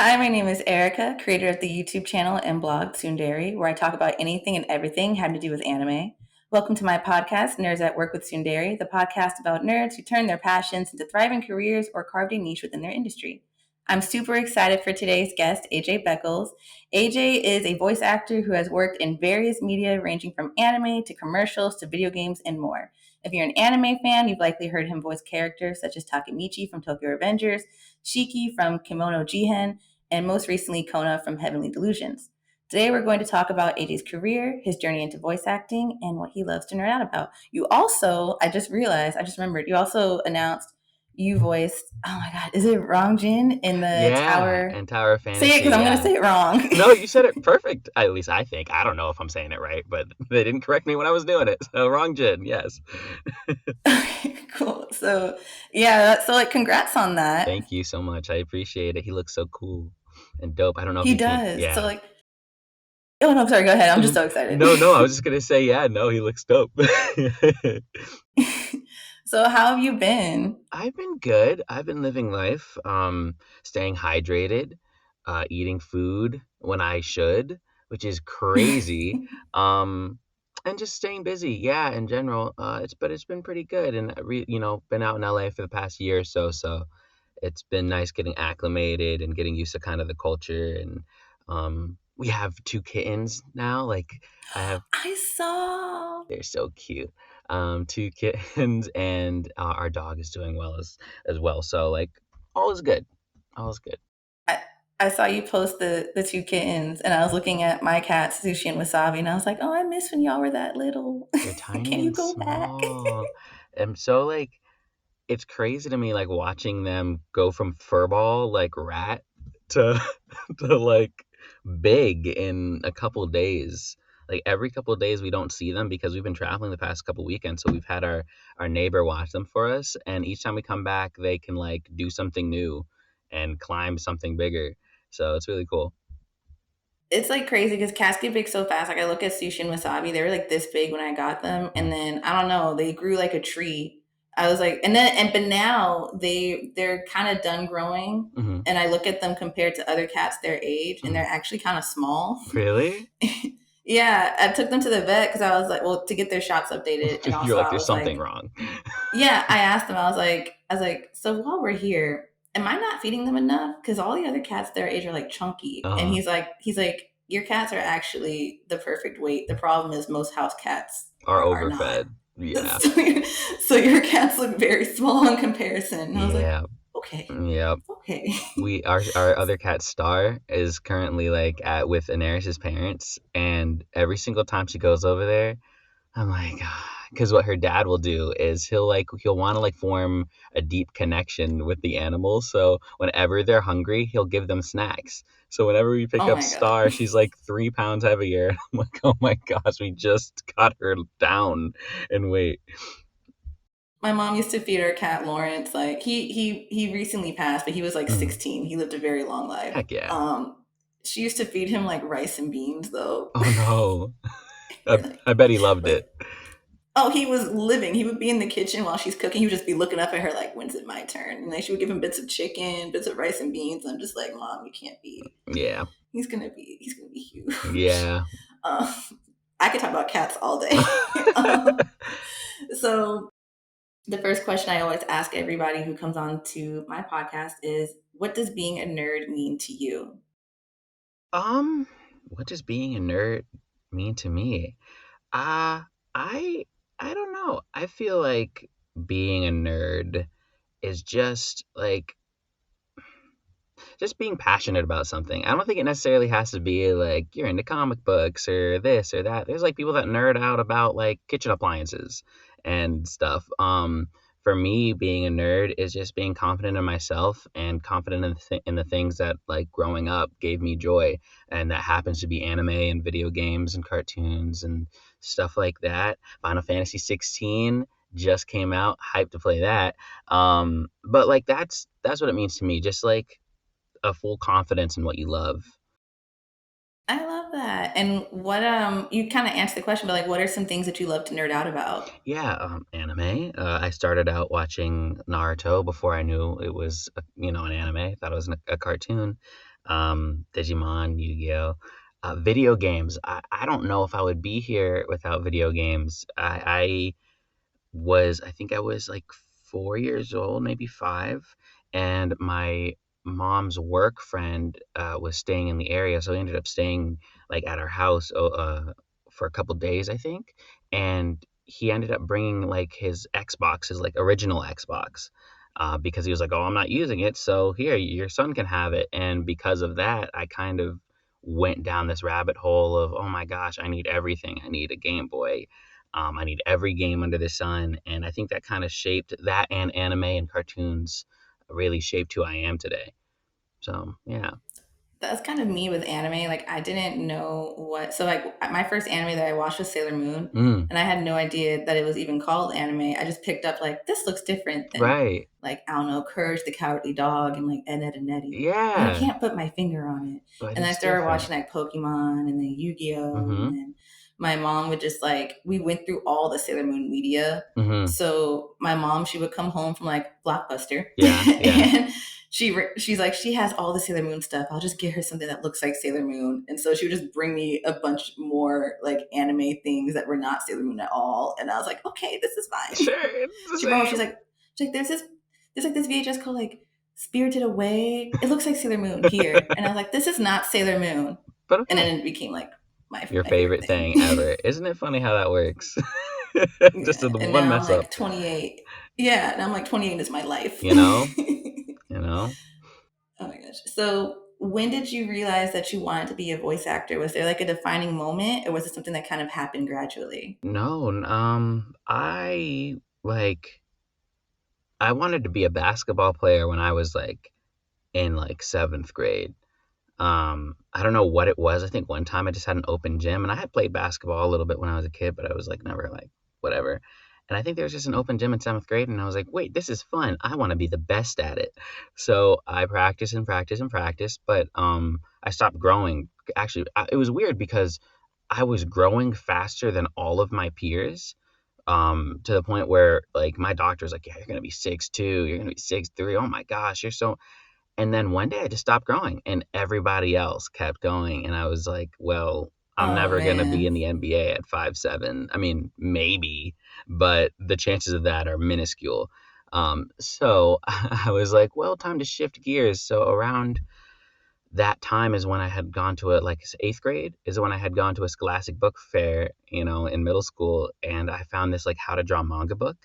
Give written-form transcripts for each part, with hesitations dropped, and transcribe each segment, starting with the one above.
Hi, my name is Erica, creator of the YouTube channel and blog TsundEri, where I talk about anything and everything having to do with anime. Welcome to my podcast, Nerds at Work with TsundEri, the podcast about nerds who turn their passions into thriving careers or carved a niche within their industry. I'm super excited for today's guest, AJ Beckles. AJ is a voice actor who has worked in various media ranging from anime to commercials to video games and more. If you're an anime fan, you've likely heard him voice characters such as Takemichi from Tokyo Revengers, Shiki from Kemono Jihen, and most recently Kona from Heavenly Delusions. Today we're going to talk about AJ's career, his journey into voice acting, and what he loves to nerd out about. You also, I just remembered, you also announced you voiced, oh my God, is it Wrong Jin in the Yeah, Tower? and Tower of Say it Fantasy, because I'm going to yeah. say it wrong. No, you said it perfect. At least I think. I don't know if I'm saying it right, but they didn't correct me when I was doing it. So wrong, Jin. Yes. Cool. So, yeah, so like congrats on that. Thank you so much. I appreciate it. He looks so cool and dope. I don't know if He you've seen. does. So Yeah. like, oh no, sorry, go ahead. I'm just so excited. No. I was just gonna say, yeah. No, he looks dope. So, how have you been? I've been good. I've been living life, staying hydrated, eating food when I should, which is crazy. Um, and just staying busy. Yeah, in general. It's been pretty good, and been out in LA for the past year or so. So it's been nice getting acclimated and getting used to kind of the culture. And we have two kittens now. Like I have I saw. they're so cute. Two kittens, and our dog is doing well as well. So like, all is good. All is good. I, I saw you post the two kittens, and I was looking at my cats, Sushi and Wasabi, and I was like, oh, I miss when y'all were that little. They're Can tiny you and go back? small. And so like, it's crazy to me like watching them go from furball like rat to to like big in a couple days. Like every couple of days we don't see them because we've been traveling the past couple weekends, so we've had our neighbor watch them for us, and each time we come back they can like do something new and climb something bigger. So it's really cool. It's like crazy because cats get big so fast. Like I look at Sushi and Wasabi, they were like this big when I got them, and Mm, then I don't know, they grew like a tree. I was like, but now they're kind of done growing, mm-hmm, and I look at them compared to other cats their age, and mm-hmm. they're actually kind of small. Really? Yeah, I took them to the vet because I was like, well, to get their shots updated, and You're also like, I there's was something like, wrong. yeah, I asked him. I was like, so while we're here, am I not feeding them enough? Because all the other cats their age are like chunky, and Uh-huh. he's like, your cats are actually the perfect weight. The problem is most house cats Are are not. overfed. Yeah. So your cats look very small in comparison. And I was like, Yeah. okay, Yeah. okay. Our other cat Star is currently like at with Daenerys's parents, and every single time she goes over there, I'm like, because what her dad will do is he'll want to like form a deep connection with the animals. So whenever they're hungry, he'll give them snacks. So whenever we pick Oh up my god. Star, she's like 3 pounds heavier. I'm like, oh my gosh, we just got her down in weight. My mom used to feed her cat Lawrence. Like he recently passed, but he was like Mhm. 16. He lived a very long life. Heck yeah. She used to feed him like rice and beans though. Oh no. I, We're like, I bet he loved it. like oh, he was living. He would be in the kitchen while she's cooking. He would just be looking up at her like, when's it my turn? And like she would give him bits of chicken, bits of rice and beans. I'm just like, Mom, you can't be. Yeah. He's gonna be huge. Yeah. Um, I could talk about cats all day. um, so the first question I always ask everybody who comes on to my podcast is, what does being a nerd mean to you? Um, what does being a nerd mean to me? Uh, I I don't know. I feel like being a nerd is just being passionate about something. I don't think it necessarily has to be like you're into comic books or this or that. There's like people that nerd out about like kitchen appliances and stuff. For me, being a nerd is just being confident in myself and confident in the things that like growing up gave me joy, and that happens to be anime and video games and cartoons and stuff like that. Final Fantasy 16 just came out, hyped to play that. But like that's what it means to me. Just like a full confidence in what you love. I love that. And what you kind of answered the question, but like what are some things that you love to nerd out about? Yeah, anime. I started out watching Naruto before I knew it was, an anime. I thought it was a cartoon. Digimon, Yu-Gi-Oh. Video games. I don't know if I would be here without video games. I think I was like 4 years old, maybe five, and my mom's work friend was staying in the area, so we ended up staying like at our house for a couple days, I think, and he ended up bringing like his Xbox, his like original Xbox. Because he was like, "Oh, I'm not using it, so here, your son can have it." And because of that, I kind of went down this rabbit hole of, "Oh my gosh, I need everything. I need a Game Boy. I need every game under the sun," and I think that kind of shaped that, and anime and cartoons really shaped who I am today. So yeah. That's kind of me with anime. Like I didn't know what. So like my first anime that I watched was Sailor Moon, Mm, and I had no idea that it was even called anime. I just picked up like this looks different than right. like I don't know Courage the Cowardly Dog and like Ed, Ed and Eddie, but I Yeah, can't put my finger on it. but And then I it's started different. watching like Pokemon and then Yu Gi Oh, and Mm-hmm. then my mom would just like we went through all the Sailor Moon media. Mm-hmm. So my mom, she would come home from like Blockbuster, Yeah, yeah. and she's like she has all the Sailor Moon stuff. I'll just get her something that looks like Sailor Moon, and so she would just bring me a bunch more like anime things that were not Sailor Moon at all. And I was like, okay, this is fine. Sure, it's the She brought home, same. she's like there's like this VHS called like Spirited Away. It looks like Sailor Moon here, and I was like, this is not Sailor Moon, But and okay, then it became like your my favorite favorite thing thing. ever. Isn't it funny how that works? Just Yeah, the and one now I'm mess up, like 28. Yeah, now I'm like 28 is my life. you know? You know? Oh my gosh. So, when did you realize that you wanted to be a voice actor? Was there like a defining moment, or was it something that kind of happened gradually? No, I wanted to be a basketball player when I was like in like seventh grade. I don't know what it was. I think one time I just had an open gym, and I had played basketball a little bit when I was a kid, but I was like never like whatever. And I think there was just an open gym in seventh grade, and I was like, wait, this is fun. I want to be the best at it. So I practiced and practiced and practiced, but I stopped growing. Actually, it was weird because I was growing faster than all of my peers. To the point where like my doctor's like, yeah, you're gonna be 6'2", you're gonna be 6'3". Oh my gosh, you're so, and then one day I just stopped growing and everybody else kept going. And I was like, well, I'm Oh never going to be man. in the NBA at 5'7". I mean, maybe, but the chances of that are minuscule. So I was like, well, time to shift gears. So around that time is when I had gone to a like eighth grade is when I had gone to a Scholastic book fair, in middle school. And I found this like how to draw manga book.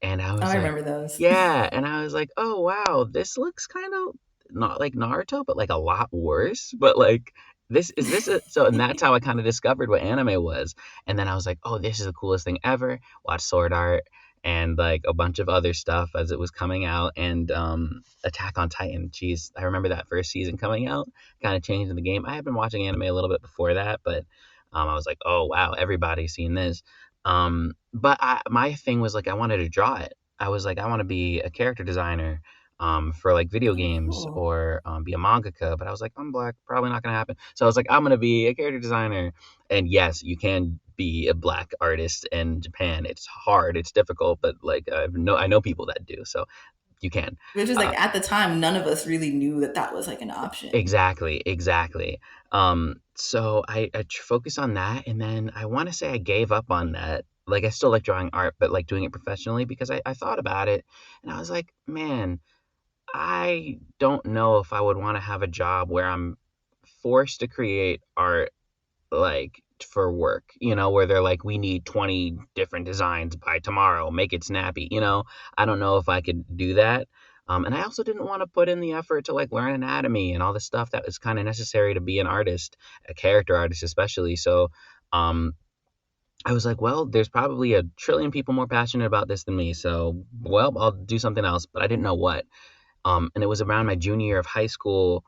And I Oh, was I like, remember those. yeah, and I was like, "Oh, wow, this looks kind of not like Naruto, but like a lot worse." But like, this a, so, and that's how I kind of discovered what anime was. And then I was like, "Oh, this is the coolest thing ever." Watch Sword Art and like a bunch of other stuff as it was coming out, and Attack on Titan. Jeez, I remember that first season coming out, kind of changing the game. I had been watching anime a little bit before that, but I was like, "Oh, wow, everybody's seen this." But my thing was like I wanted to draw it. I was like, I want to be a character designer for like video Oh, games, cool. or be a mangaka. But I was like, I'm black, probably not gonna happen. So I was like, I'm gonna be a character designer. And yes, you can be a black artist in Japan. It's hard, it's difficult, but like I know people that do, so you can. Which is Uh, like at the time, none of us really knew that that was like an option. exactly, exactly. So I focused on that, and then I want to say I gave up on that. Like I still like drawing art, but like doing it professionally, because I thought about it, and I was like, man, I don't know if I would want to have a job where I'm forced to create art like for work, where they're like, we need 20 different designs by tomorrow, make it snappy. I don't know if I could do that. And I also didn't want to put in the effort to like learn anatomy and all the stuff that was kind of necessary to be an artist, a character artist, especially. So, um, I was like, well, there's probably a trillion people more passionate about this than me. So, well, I'll do something else, but I didn't know what. And it was around my junior year of high school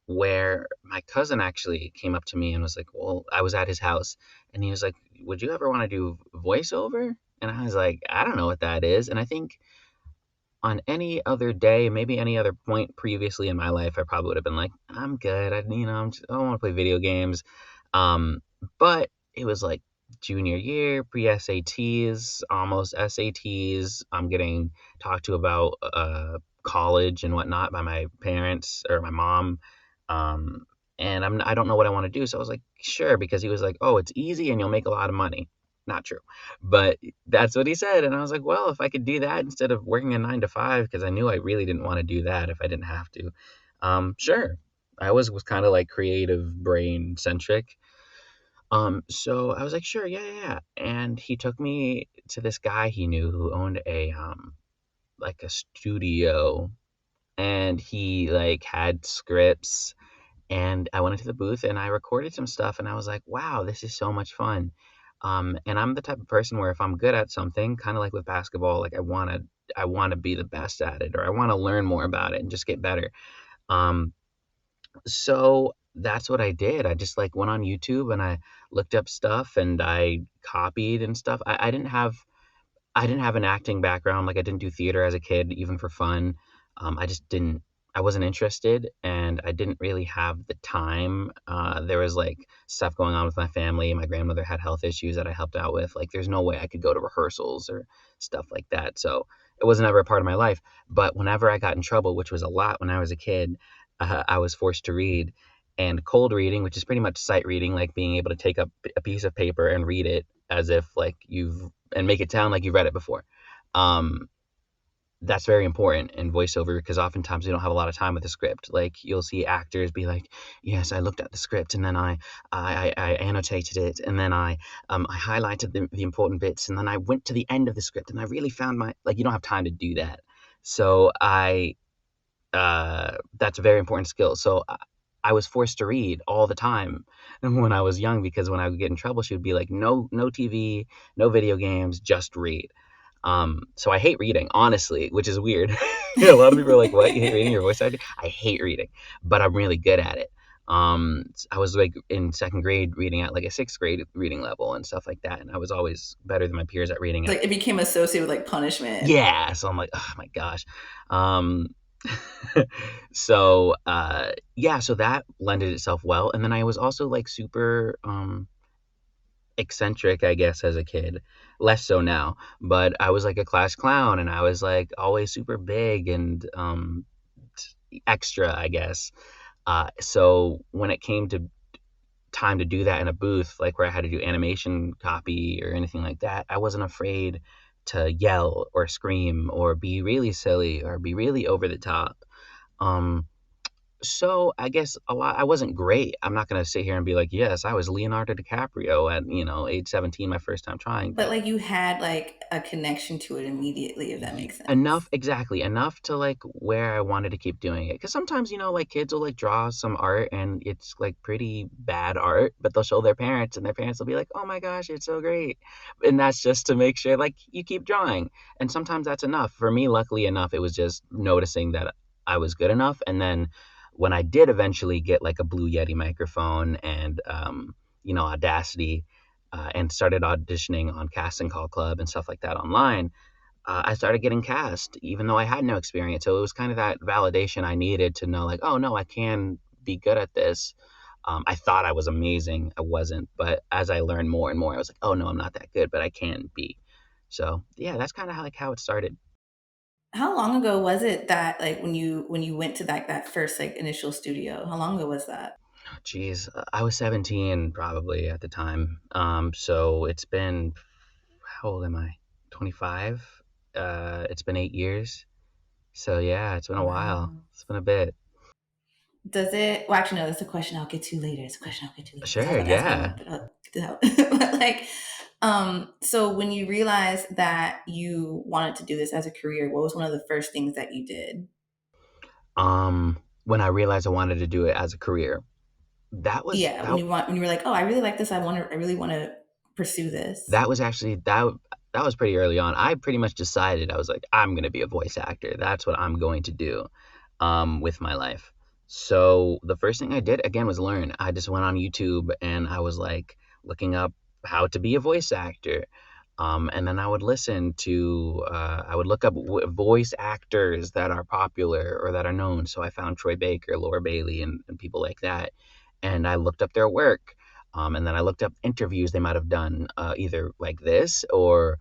where my cousin actually came up to me and was like, well, I was at his house, and he was like, would you ever want to do voiceover? And I was like, I don't know what that is. And I think on any other day, maybe any other point previously in my life, I probably would have been like, I'm good. I don't want to play video games. Um, but it was like junior year, pre SATs, almost SATs. I'm getting talked to about college and whatnot by my parents or my mom. Um, and I don't know what I want to do. So I was like, sure, because he was like, oh, it's easy and you'll make a lot of money. Not true, but that's what he said. And I was like, well, if I could do that instead of working a 9 to 5, because I knew I really didn't want to do that if I didn't have to. Sure. I was kind of like creative brain centric. So I was like, sure, yeah, yeah, yeah. And he took me to this guy he knew who owned a like a studio, and he like had scripts, and I went into the booth and I recorded some stuff, and I was like, wow, this is so much fun. And I'm the type of person where if I'm good at something, kind of like with basketball, like I want to be the best at it, or I want to learn more about it and just get better. Um, so that's what I did. I just like went on YouTube and I looked up stuff and I copied and stuff. I didn't have an acting background. Like I didn't do theater as a kid, even for fun. I just didn't. I wasn't interested, and I didn't really have the time. There was like stuff going on with my family. My grandmother had health issues that I helped out with. Like, there's no way I could go to rehearsals or stuff like that. So it wasn't ever a part of my life. But whenever I got in trouble, which was a lot when I was a kid, I was forced to read. And cold reading, which is pretty much sight reading, like being able to take up a piece of paper and read it as if like you've and make it sound like you've read it before. Um, that's very important in voiceover because oftentimes we don't have a lot of time with the script. Like you'll see actors be like, "Yes, I looked at the script and then I annotated it and then I highlighted the important bits and then I went to the end of the script and I really found my like." You don't have time to do that. So that's a very important skill. So I was forced to read all the time when I was young because when I would get in trouble, she would be like, "No, no TV, no video games, just read." So I hate reading, honestly, which is weird. A lot of people are like, "What? You hate reading? Your voice acting?" I hate reading, but I'm really good at it. I was like in second grade reading at like a sixth grade reading level and stuff like that, and I was always better than my peers at reading. Like it became associated with like punishment. Yeah, so I'm like, oh my gosh. Um, so yeah, so that lended itself well. And then I was also like super eccentric, I guess, as a kid. Less so now, but I was like a class clown and I was like always super big and extra, I guess. So when it came to time to do that in a booth, like where I had to do animation copy or anything like that, I wasn't afraid to yell or scream or be really silly or be really over the top. Um, so I guess a lot. I wasn't great. I'm not gonna sit here and be like, yes, I was Leonardo DiCaprio at age 17, my first time trying, But but like you had like a connection to it immediately, if that makes sense. enough, exactly, enough to, like, where I wanted to keep doing it. Because sometimes, like, kids will, like, draw some art and it's, like, pretty bad art, but they'll show their parents and their parents will be like, "Oh my gosh, it's so great." And that's just to make sure, like, you keep drawing. And sometimes that's enough. For me, luckily enough, it was just noticing that I was good enough. And then when I did eventually get, like, a Blue Yeti microphone and, Audacity, and started auditioning on Casting Call Club and stuff like that online, I started getting cast, even though I had no experience. So it was kind of that validation I needed to know, like, oh no, I can be good at this. I thought I was amazing. I wasn't, but as I learned more and more, I was like, oh no, I'm not that good, but I can be. So yeah, that's kind of how it started. How long ago was it that like when you went to that first like initial studio? How long ago was that? Geez, I was 17 probably at the time. So it's been, how old am I? 25. It's been 8 years. So yeah, it's been a while. Wow. It's been a bit. Does it? Well, actually, no. That's a question I'll get to later. It's a question I'll get to later because I was Sure, about to ask about yeah. that, but I'll get that out. But like, so when you realized that you wanted to do this as a career, what was one of the first things that you did? When I realized I wanted to do it as a career, that was Yeah, that when you were like, oh, I really like this. I really want to pursue this. that was actually that was pretty early on. I pretty much decided I was like, I'm gonna be a voice actor. That's what I'm going to do, with my life. So the first thing I did again was learn. I just went on YouTube and I was like looking up how to be a voice actor. And then I would I would look up voice actors that are popular or that are known. So I found Troy Baker, Laura Bailey, and people like that. And I looked up their work. And then I looked up interviews they might have done, either like this or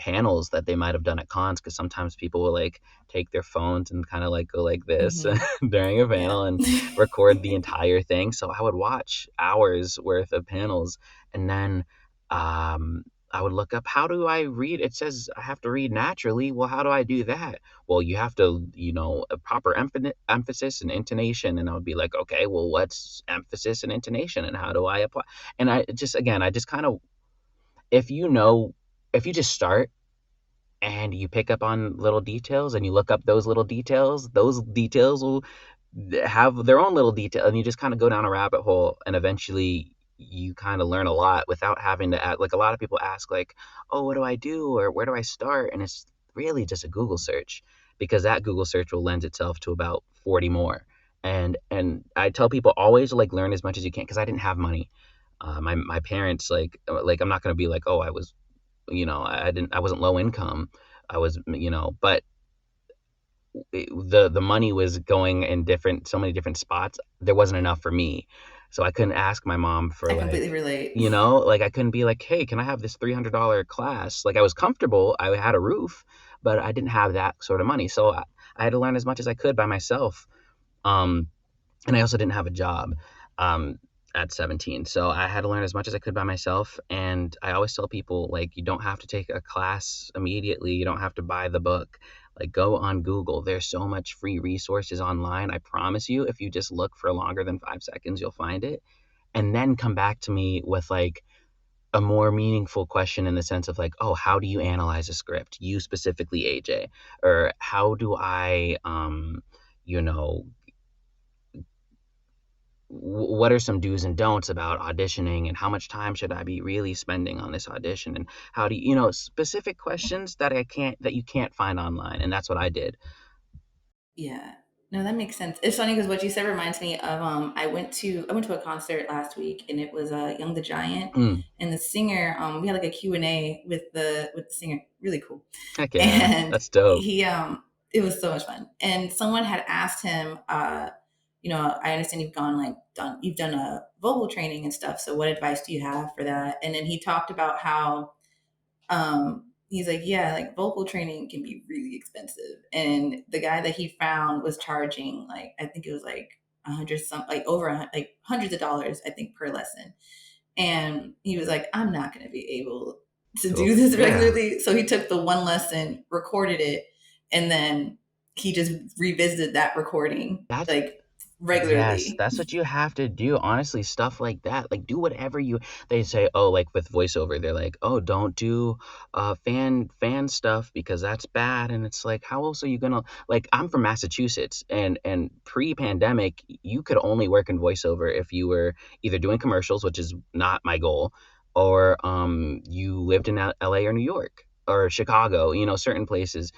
panels that they might have done at cons, because sometimes people will like take their phones and kind of like go like this Hmm. during a Yeah. panel and record the entire thing. So I would watch hours worth of panels, and then um, I would look up, how do I read? It says I have to read naturally. Well, how do I do that? Well, you have to, a proper emphasis and intonation. And I would be like, okay, well, what's emphasis and intonation, and how do I apply? And I just kind of, if you know, if you just start and you pick up on little details and you look up those details will have their own little detail, and you just kind of go down a rabbit hole, and eventually you kind of learn a lot without having to add, like, a lot of people ask like, oh, what do I do, or where do I start? And it's really just a Google search, because that Google search will lend itself to about 40 more. And I tell people, always like learn as much as you can, because I didn't have money. My parents, like I'm not going to be like, oh, I was, I wasn't low income. I was, but the money was going in different, so many different spots. There wasn't enough for me, so I couldn't ask my mom for I completely like, relate. like I couldn't be like, hey, can I have this $300 class? Like, I was comfortable, I had a roof, but I didn't have that sort of money, so I had to learn as much as I could by myself. Um, and I also didn't have a job um, at 17. So I had to learn as much as I could by myself. And I always tell people, like, you don't have to take a class immediately. You don't have to buy the book. Like, go on Google. There's so much free resources online. I promise you, if you just look for longer than 5 seconds, you'll find it. And then come back to me with like a more meaningful question, in the sense of like, oh, how do you analyze a script? You specifically, AJ, or how do I, you know, what are some do's and don'ts about auditioning, and how much time should I be really spending on this audition, and how do you, specific questions that you can't find online. And that's what I did. Yeah. No, that makes sense. It's funny because what you said reminds me of I went to a concert last week, and it was Young the Giant, Mm, and the singer, we had like a Q&A with the singer. Really cool. heck yeah, And that's dope. he it was so much fun. And someone had asked him, I understand you've done a vocal training and stuff, so what advice do you have for that? And then he talked about how he's like, yeah, like vocal training can be really expensive. And the guy that he found was charging, like, I think it was like 100 some, like over like hundreds of dollars, I think, per lesson. And he was like, I'm not going to be able to do this Yeah, regularly. So he took the one lesson, recorded it, and then he just revisited that recording that's like Yes, regularly. that's what you have to do. Honestly, stuff like that. Like, do whatever you, they say, oh, like with voiceover, they're like, oh, don't do fan stuff, because that's bad. And it's like, how else are you gonna, like, I'm from Massachusetts, and pre-pandemic, you could only work in voiceover if you were either doing commercials, which is not my goal, or you lived in LA or New York or Chicago, certain places.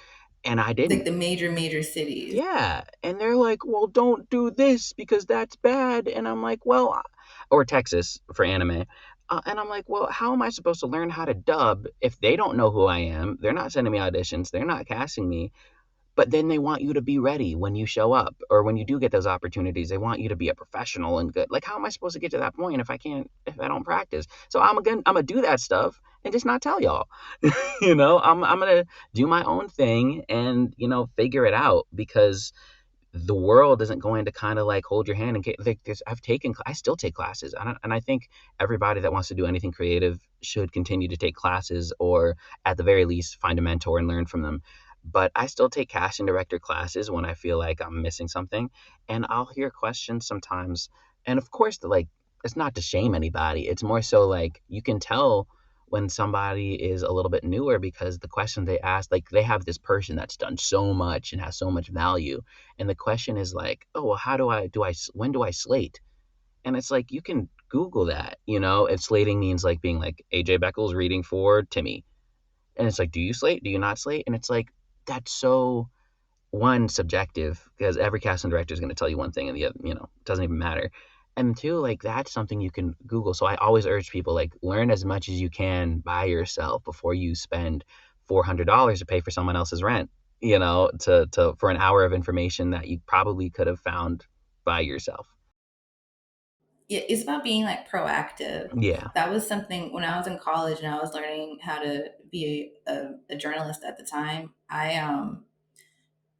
And I Like didn't. the major cities. Yeah, and they're like, "Well, don't do this because that's bad." And I'm like, "Well," or Texas for anime. And I'm like, "Well, how am I supposed to learn how to dub if they don't know who I am? They're not sending me auditions. They're not casting me. But then they want you to be ready when you show up, or when you do get those opportunities. They want you to be a professional and good. Like, how am I supposed to get to that point if I don't practice? So I'm gonna do that stuff and just not tell y'all. I'm gonna do my own thing and figure it out, because the world isn't going to kind of like hold your hand. And like, I still take classes, and I think everybody that wants to do anything creative should continue to take classes, or at the very least find a mentor and learn from them. But I still take casting director classes when I feel like I'm missing something, and I'll hear questions sometimes. And of course, like, it's not to shame anybody, it's more so like you can tell when somebody is a little bit newer, because the question they ask, like, they have this person that's done so much and has so much value, and the question is like, oh, well, how when do I slate? And it's like, you can Google that, and slating means like being like AJ Beckles reading for Timmy. And it's like, do you slate? Do you not slate? And it's like, that's so, one, subjective, because every casting director is going to tell you one thing, and the other, it doesn't even matter. And two, like, that's something you can Google. So I always urge people, like, learn as much as you can by yourself before you spend $400 to pay for someone else's rent, to for an hour of information that you probably could have found by yourself. it's about being like proactive. Yeah. That was something when I was in college and I was learning how to be a journalist at the time.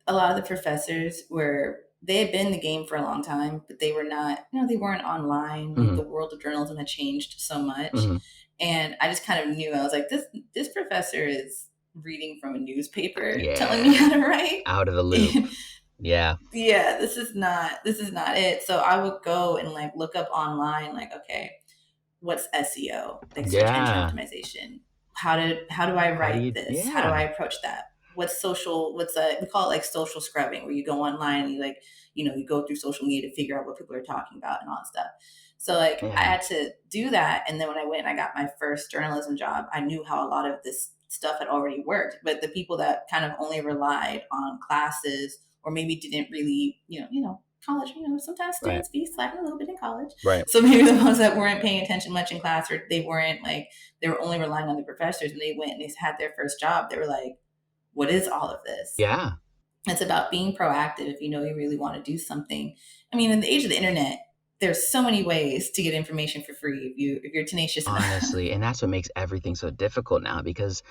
A lot of the professors were they had been in the game for a long time, but they were not, they weren't online. Like Hmm. the world of journalism had changed so much. Hmm. And I just kind of knew I was like, this professor is reading from a newspaper telling me Yeah. how to write. Out of the loop. And Yeah. yeah, this is not it. So I would go and like look up online, like, okay, what's SEO, like search engine Yeah. optimization? How do I How do write you? this? How do I Yeah. approach that? What's social? We call it like social scrubbing, where you go online and you like, you go through social media to figure out what people are talking about and all that stuff. So like I Yeah. had to do that, and then when I went and I got my first journalism job, I knew how a lot of this stuff had already worked. But the people that kind of only relied on classes or maybe didn't really, college, sometimes Right. students be slacking a little bit in college. Right. So maybe the ones that weren't paying attention much in class, or they weren't like, they were only relying on the professors, and they went and they had their first job, they were like, what is all of this? Yeah. It's about being proactive if you know you really want to do something. I mean, in the age of the internet, there's so many ways to get information for free if you're tenacious enough. Honestly, and that's what makes everything so difficult now because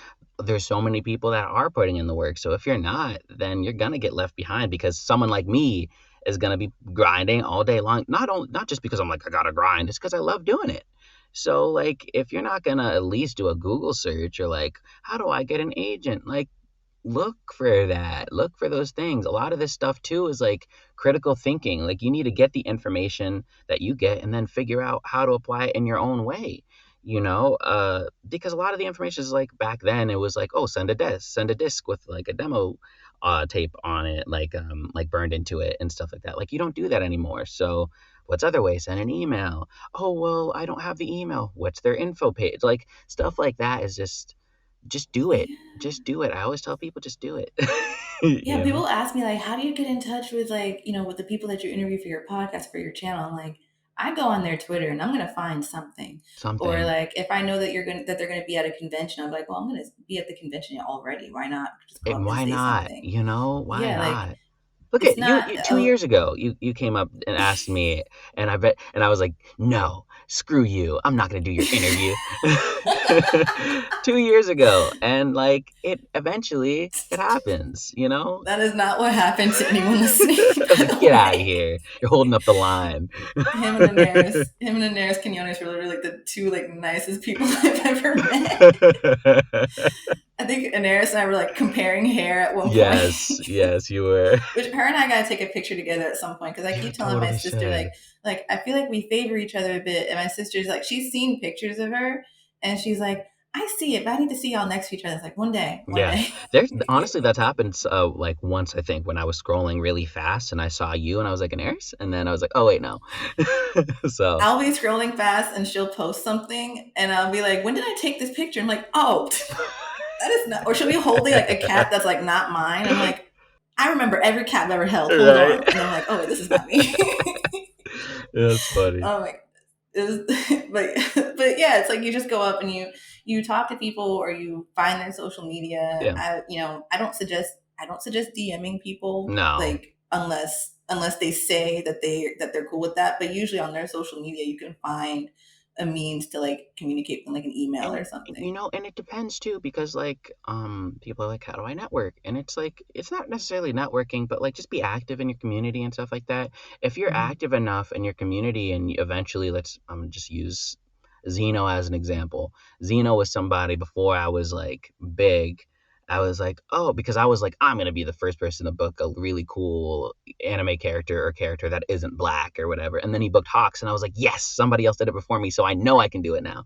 there's so many people that are putting in the work. So if you're not, then you're gonna get left behind because someone like me is gonna be grinding all day long. Not just because I'm like I gotta grind, it's because I love doing it. So like if you're not gonna at least do a Google search or like how do I get an agent? Like look for that. Look for those things. A lot of this stuff too is like critical thinking. Like you need to get the information that you get and then figure out how to apply it in your own way. Because a lot of the information is like back then it was like, oh, send a disc with like a demo tape on it, like burned into it and stuff like that. Like you don't do that anymore. So what's other way? Send an email. Oh well, I don't have the email. What's their info page? Like stuff like that is just do it. Yeah. Just do it. I always tell people just do it. Yeah, you know? people ask me like, how do you get in touch with like, with the people that you interview for your podcast, for your channel? I'm like, I go on their Twitter and I'm gonna find something. Or Something. like if I know that they're gonna be at a convention, I'm like, well, I'm gonna be at the convention already. Why not just go And up and why say not? something? Why Yeah, like not? Look it's at you, not 2 years ago. You came up and asked me, and I was like, no, screw you. I'm not gonna do your interview. 2 years ago, and like it eventually it happens. that is not what happened to anyone listening, I was by like, the get out of way. here. You're holding up the line. Him and Daenerys Quinones were literally like the two like nicest people I've ever met. I think Daenerys and I were like comparing hair at one point. Yes, yes, you were. Which her and I gotta take a picture together at some point, because I You keep telling my totally sister should. like I feel like we favor each other a bit, and my sister's like she's seen pictures of her, and she's like I see it, but I need to see y'all next to each other. It's like one Yeah. day. There's honestly that's happened like once I think when I was scrolling really fast and I saw you and I was like an Aries and then I was like, "Oh wait, no." So, I'll be scrolling fast and she'll post something, and I'll be like, when did I take this picture? I'm like, oh, that is not. Or she'll be holding like a cat that's like not mine. I'm like, I remember every cat I've ever held. Hold right? on, and I'm like, oh wait, this is not me. That's funny. Oh my, it was, but yeah, it's like you just go up and you talk to people, or you find their social media. Yeah. I don't suggest DMing people, No. like unless they say that they're cool with that. But usually on their social media, you can find a means to like communicate with them, like an email or something. And it depends too because like people are like how do I network? And it's like it's not necessarily networking, but like just be active in your community and stuff like that. If you're Mhm. active enough in your community and eventually let's just use Zeno as an example. Zeno was somebody before I was like big. I was like, oh, because I was like, I'm gonna be the first person to book a really cool anime character or character that isn't black or whatever. And then he booked Hawks, and I was like, yes, somebody else did it before me, so I know I can do it now.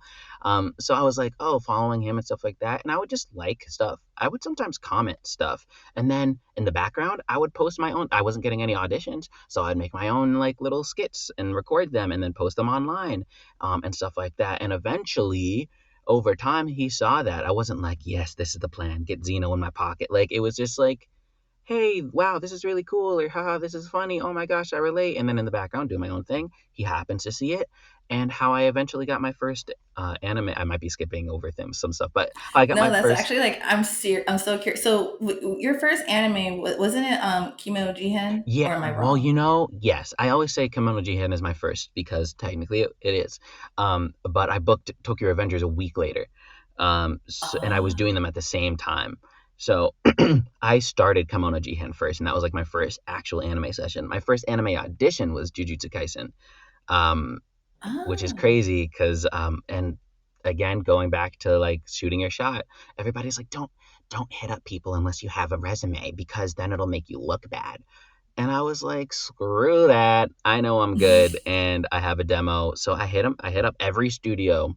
So I was like, oh, following him and stuff like that. And I would just like stuff. I would sometimes comment stuff. And then in the background, I would post my own. I wasn't getting any auditions. So I'd make my own like little skits and record them and then post them online and stuff like that. And eventually, over time, he saw that. I wasn't like, yes, this is the plan. Get Zeno in my pocket. Like, it was just like, hey, wow, this is really cool, or haha, this is funny, oh my gosh, I relate. And then in the background, doing my own thing, he happens to see it. And how I eventually got my first anime, I might be skipping over some stuff, but I got No, my that's first. actually like I'm so curious. So your first anime wasn't it Kemono Jihen, Yeah, or am I well, wrong? yes, I always say Kemono Jihen is my first because technically it is. But I booked Tokyo Revengers a week later, and I was doing them Oh. at the same time. So I started Kemono Jihen first, and that was like my first actual anime session. My first anime audition was Jujutsu Kaisen, um, which is Ah. crazy because and again going back to like shooting your shot, everybody's like, don't hit up people unless you have a resume because then it'll make you look bad. And I was like, screw that. I know I'm good and I have a demo. So I hit up every studio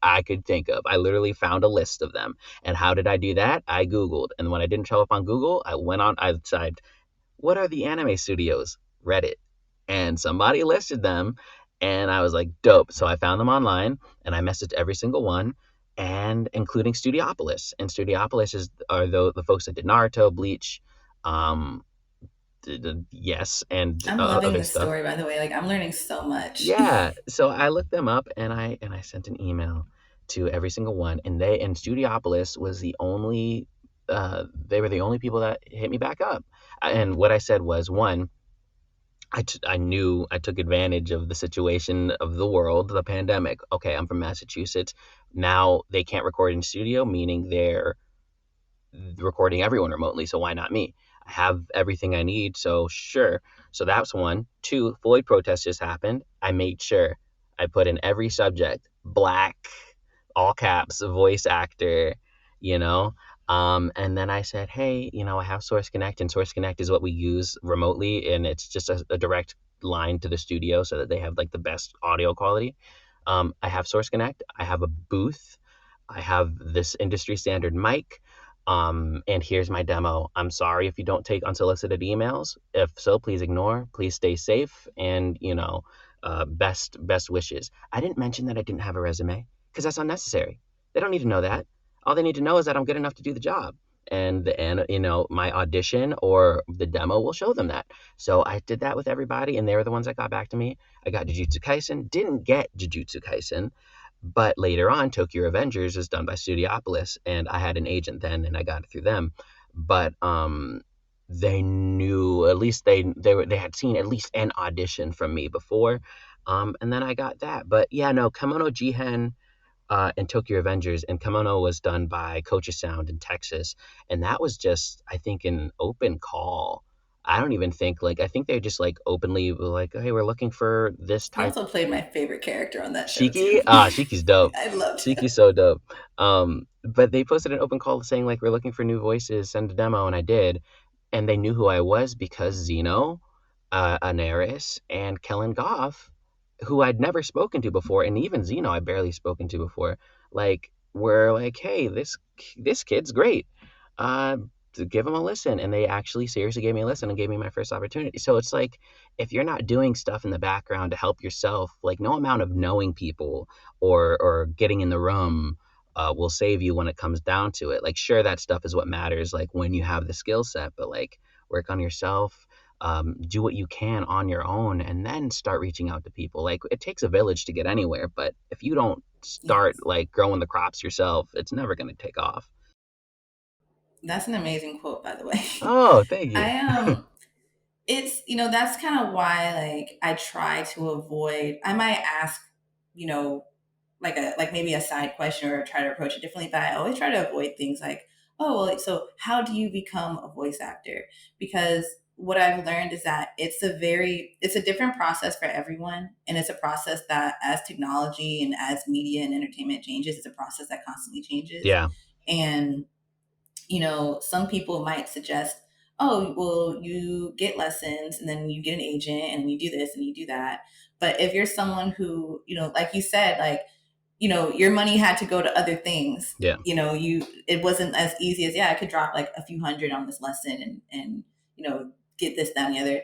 I could think of. I literally found a list of them. And how did I do that? I Googled. And when I didn't show up on Google, I decided, what are the anime studios? Reddit. And somebody listed them. And I was like, dope. So I found them online and I messaged every single one, and including Studiopolis. And Studiopolis are the folks that did Naruto, Bleach, um, yes, and I'm loving other this stuff. story, by the way. Like I'm learning so much. Yeah, so I looked them up and I sent an email to every single one, and Studiopolis was the only they were the only people that hit me back up. And what I said was, one, I knew I took advantage of the situation of the world, the pandemic. Okay, I'm from Massachusetts. Now they can't record in studio, meaning they're recording everyone remotely, so why not me? I have everything I need, so sure. So that's one. Two, Floyd protest just happened. I made sure I put in every subject, black, all caps, voice actor, you know. And then I said, hey, I have Source Connect, and Source Connect is what we use remotely, and it's just a direct line to the studio so that they have like the best audio quality. I have Source Connect. I have a booth. I have this industry standard mic. And here's my demo. I'm sorry if you don't take unsolicited emails. If so, please ignore. Please stay safe, and best wishes. I didn't mention that I didn't have a resume because that's unnecessary. They don't need to know that. All they need to know is that I'm good enough to do the job. And my audition or the demo will show them that. So I did that with everybody, and they were the ones that got back to me. I got Jujutsu Kaisen. Didn't get Jujutsu Kaisen, but later on, Tokyo Revengers was done by Studiopolis, and I had an agent then, and I got it through them. But they knew, at least they had seen at least an audition from me before, and then I got that. But yeah, no, Kemono Jihen and Tokyo Revengers, and Kemono was done by Coaches Sound in Texas, and that was just, I think, an open call. I don't even think I think they just like openly were like, hey, we're looking for this He type. also played my favorite character on that show too. Shiki, Shiki's dope. I loved him. Shiki's so dope. But they posted an open call saying like, we're looking for new voices, send a demo, and I did, and they knew who I was because Zeno, Anaris, and Kellen Goff, who I'd never spoken to before, and even Zeno I barely spoken to before, like were like, hey, this kid's great. Uh, to give him a listen, and they actually seriously gave me a listen and gave me my first opportunity. So it's like, if you're not doing stuff in the background to help yourself, like no amount of knowing people or getting in the room will save you when it comes down to it. Like, sure, that stuff is what matters, like when you have the skill set, but like work on yourself, do what you can on your own, and then start reaching out to people. Like, it takes a village to get anywhere, but if you don't start Yes. like growing the crops yourself, it's never going to take off. That's an amazing quote, by the way. Oh, thank you. I it's that's kind of why like I try to avoid. I might ask, you know, like maybe a side question or try to approach it differently, but I always try to avoid things like, oh well, so how do you become a voice actor? Because what I've learned is that it's a different process for everyone, and it's a process that as technology and as media and entertainment changes, it's a process that constantly changes. Yeah, And some people might suggest, oh, well, you get lessons and then you get an agent and you do this and you do that. But if you're someone who, like you said, like, your money had to go to other things, yeah, it wasn't as easy as, yeah, I could drop like a few hundred on this lesson and, get this, that, and the other.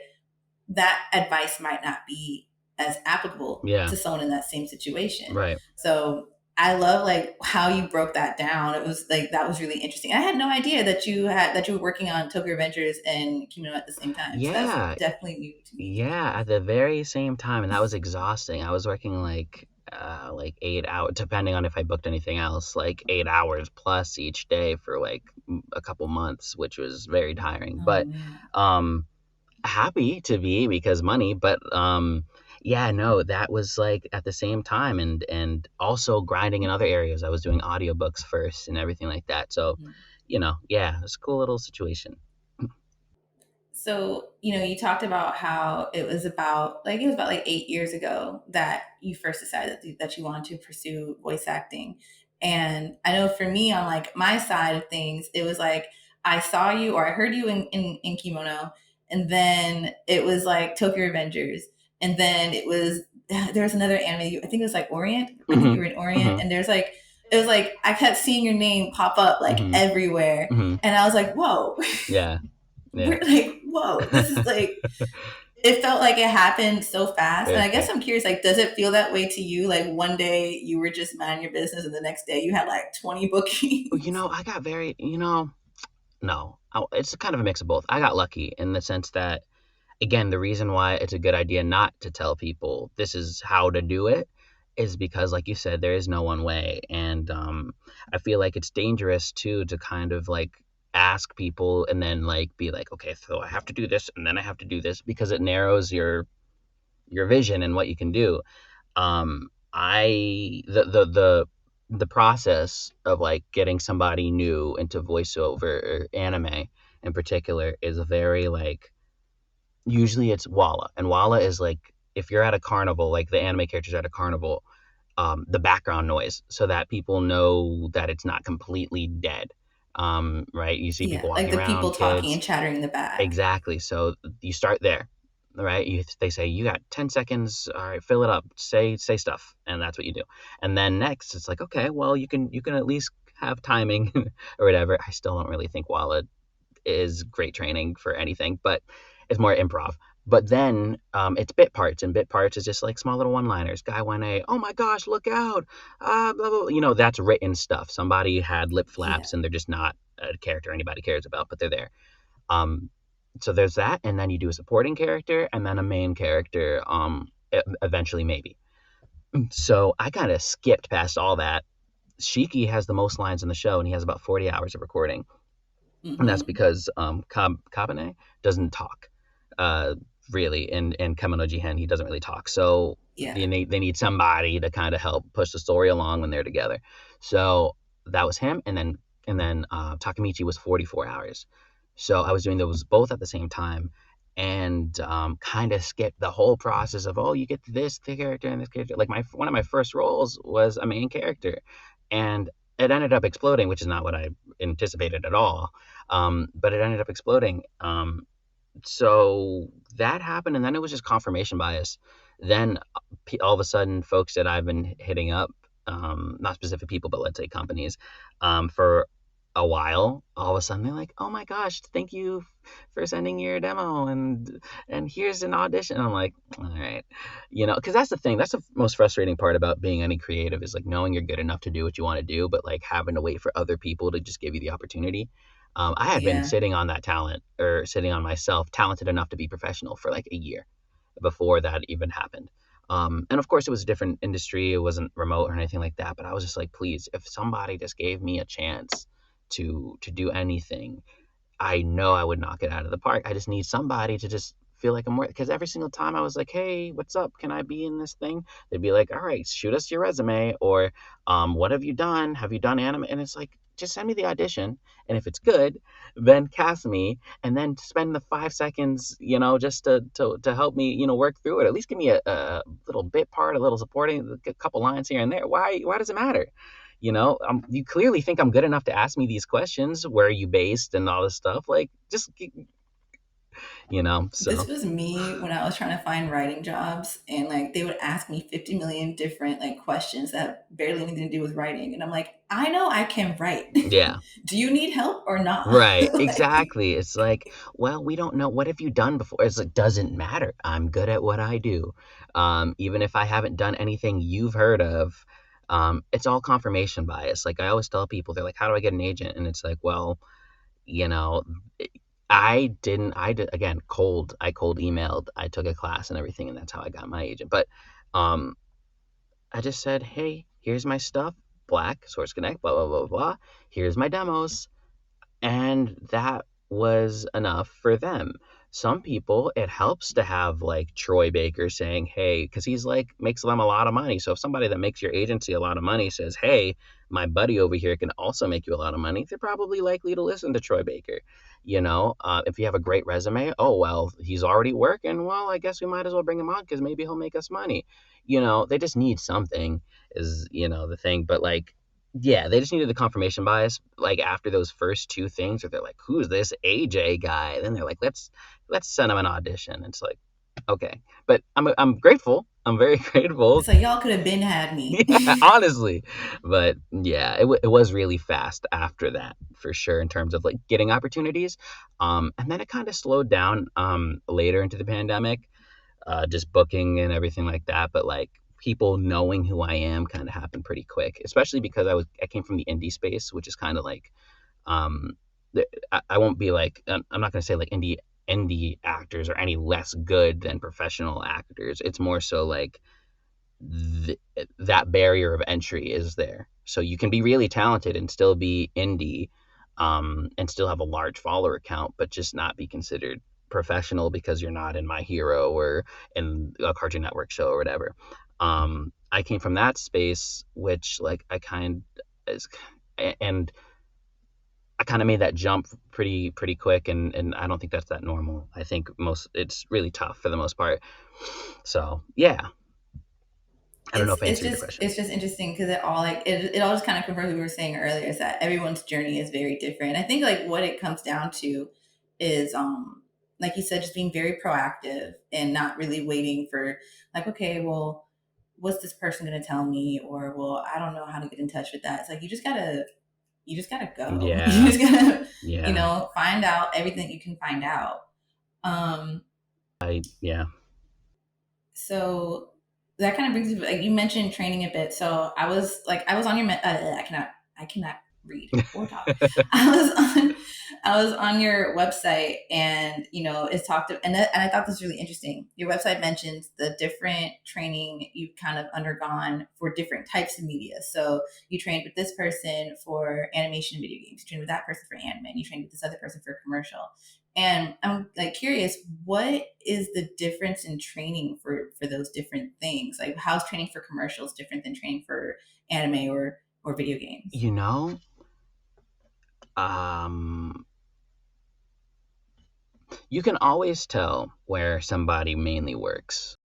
That advice might not be as applicable yeah, to someone in that same situation. right. So I love like how you broke that down. It was like that was really interesting. I had no idea that you were working on Tokyo Adventures and Kimono at the same time. So that's Yeah, definitely new to me. yeah, at the very same time, and that was exhausting. I was working like 8 hours, depending on if I booked anything else, like 8 hours plus each day for like a couple months, which was very tiring. Oh But man. um, happy to be because money. But yeah, no, that was like at the same time, and also grinding in other areas. I was doing audiobooks first and everything like that. So, Mhm. yeah, it's a cool little situation. So, you talked about how it was about like 8 years ago that you first decided that you wanted to pursue voice acting. And I know for me, on like my side of things, it was like I saw you or I heard you in Kimono, and then it was like Tokyo Revengers, and then there was another anime. I think it was like Orient. I think Hmm. you were in Orient, Hmm. and it was like I kept seeing your name pop up like Hmm. everywhere, Hmm. and I was like, whoa. Yeah. Yeah. We're like, whoa, this is like, it felt like it happened so fast. And Very I guess quick. I'm curious, like, does it feel that way to you? Like one day you were just minding your business and the next day you had like 20 bookings? I got very, no, it's kind of a mix of both. I got lucky in the sense that, again, the reason why it's a good idea not to tell people this is how to do it is because, like you said, there is no one way. And I feel like it's dangerous too to kind of like ask people and then like be like, okay, so I have to do this and then I have to do this because it narrows your vision and what you can do. I the process of like getting somebody new into voiceover or anime in particular is very like, usually it's Walla, and Walla is like, if you're at a carnival, like the anime characters are at a carnival, the background noise so that people know that it's not completely dead. Right, you see Yeah, people like walking the people around, talking kids. and chattering in the back. Exactly. So you start there, right? They say you got 10 seconds. All right, fill it up. Say stuff, and that's what you do. And then next, it's like, okay, well, you can at least have timing or whatever. I still don't really think Walla is great training for anything, but it's more improv. But then it's bit parts, and bit parts is just like small little one-liners. Guy 1A, oh my gosh, look out! Blah, blah, blah. That's written stuff. Somebody had lip Yeah. flaps, and they're just not a character anybody cares about, but they're there. Um, so there's that, and then you do a supporting character, and then a main character. Eventually, maybe. So I kind of skipped past all that. Shiki has the most lines in the show, and he has about 40 hours of recording, and that's Mm-hmm. because Kabane doesn't talk, uh, really. In Kemono Jihen, he doesn't really talk. So Yeah. they need somebody to kind of help push the story along when they're together. So that was him, and then Takemichi was 44 hours. So I was doing those both at the same time, and kind of skipped the whole process of, oh, you get this character and this character. Like, my one of my first roles was a main character, and it ended up exploding, which is not what I anticipated at all. But it ended up exploding. So that happened, and then it was just confirmation bias. Then all of a sudden, folks that I've been hitting up, not specific people, but let's say companies, for a while, all of a sudden they're like, "Oh my gosh, thank you for sending your demo, and here's an audition." And I'm like, "All right," because that's the thing. That's the most frustrating part about being any creative, is like knowing you're good enough to do what you want to do, but like having to wait for other people to just give you the opportunity. I had been Yeah. sitting on that talent, or sitting on myself, talented enough to be professional, for like a year before that even happened. And of course, it was a different industry. It wasn't remote or anything like that. But I was just like, please, if somebody just gave me a chance to do anything, I know I would knock it out of the park. I just need somebody to just feel like I'm worth. Because every single time I was like, "Hey, what's up? Can I be in this thing?" They'd be like, "All right, shoot us your resume," or "What have you done? Have you done anime?" And it's like, just send me the audition, and if it's good, then cast me, and then spend the 5 seconds, just to help me, work through it. At least give me a little bit part, a little supporting, a couple lines here and there. Why does it matter? You clearly think I'm good enough to ask me these questions. Where are you based and all this stuff? Like, just, This so was me when I was trying to find writing jobs, and like they would ask me 50 million different like questions that barely anything to do with writing. And I'm like, I know I can write. yeah. Do you need help or not? Right, Like, exactly. It's like, well, we don't know. What have you done before? It's like, doesn't matter. I'm good at what I do. Even if I haven't done anything you've heard of, It's all confirmation bias. Like I always tell people, they're like, "How do I get an agent?" And it's like, well, you know, I did again cold. I cold emailed. I took a class and everything, and that's how I got my agent. But um, I just said, "Hey, here's my stuff. Black Source Connect. Blah blah blah blah. Here's my demos." And that was enough for them. Some people, it helps to have like Troy Baker saying, "Hey," because he's like makes them a lot of money. So if somebody that makes your agency a lot of money says, "Hey, my buddy over here can also make you a lot of money," they're probably likely to listen to Troy Baker. If you have a great resume, oh well, he's already working. Well, I guess we might as well bring him on because maybe he'll make us money. They just need something, is the thing. But like, yeah, they just needed the confirmation bias, like after those first two things, where they're like, "Who's this AJ guy?" Then they're like, "Let's send him an audition." It's like, okay, but I'm grateful. I'm very grateful. It's like y'all could have been had me. Yeah, honestly, but yeah, it was really fast after that for sure in terms of like getting opportunities, and then it kind of slowed down later into the pandemic, just booking and everything like that. But like people knowing who I am kind of happened pretty quick, especially because I came from the indie space, which is kind of like um, I won't be like I'm not gonna say like indie actors are any less good than professional actors. It's more so like th- that barrier of entry is there. So you can be really talented and still be indie, and still have a large follower count, but just not be considered professional because you're not in My Hero or in a Cartoon Network show or whatever. I came from that space, which like is, and I kind of made that jump pretty quick, and I don't think that's that normal. I think it's really tough for the most part. So yeah, I don't know it's if I it's answered your just question. it's just interesting because it all just kind of confirms what we were saying earlier, is that everyone's journey is very different. I think like what it comes down to is like you said, just being very proactive and not really waiting for like, okay, well, what's this person going to tell me, or well, I don't know how to get in touch with that. It's like you just gotta go. You Yeah, just gotta yeah, find out everything you can find out. um yeah. So that kind of brings me, like you mentioned training a bit. So I was on your I cannot read or talk. I was on I was on your website, and it's talked and I thought this was really interesting. Your website mentions the different training you've kind of undergone for different types of media. So you trained with this person for animation and video games, you trained with that person for anime, and you trained with this other person for a commercial. And I'm like curious, what is the difference in training for those different things? Like, how's training for commercials different than training for anime or video games? You know, um, you can always tell where somebody mainly works,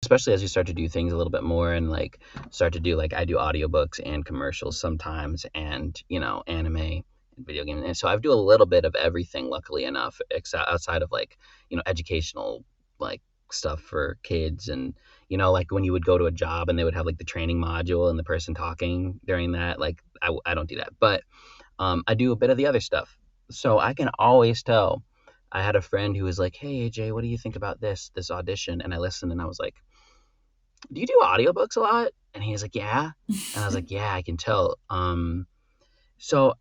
especially as you start to do things a little bit more and like start to do like I do audiobooks and commercials sometimes, and anime and video games. And so I do a little bit of everything, luckily enough, except outside of like educational like stuff for kids. And like when you would go to a job and they would have like the training module and the person talking during that, like I don't do that. But I do a bit of the other stuff, so I can always tell. I had a friend who was like, "Hey AJ, what do you think about this audition?" And I listened and I was like, "Do you do audiobooks a lot?" And he was like, "Yeah." And I was like, "Yeah, I can tell." So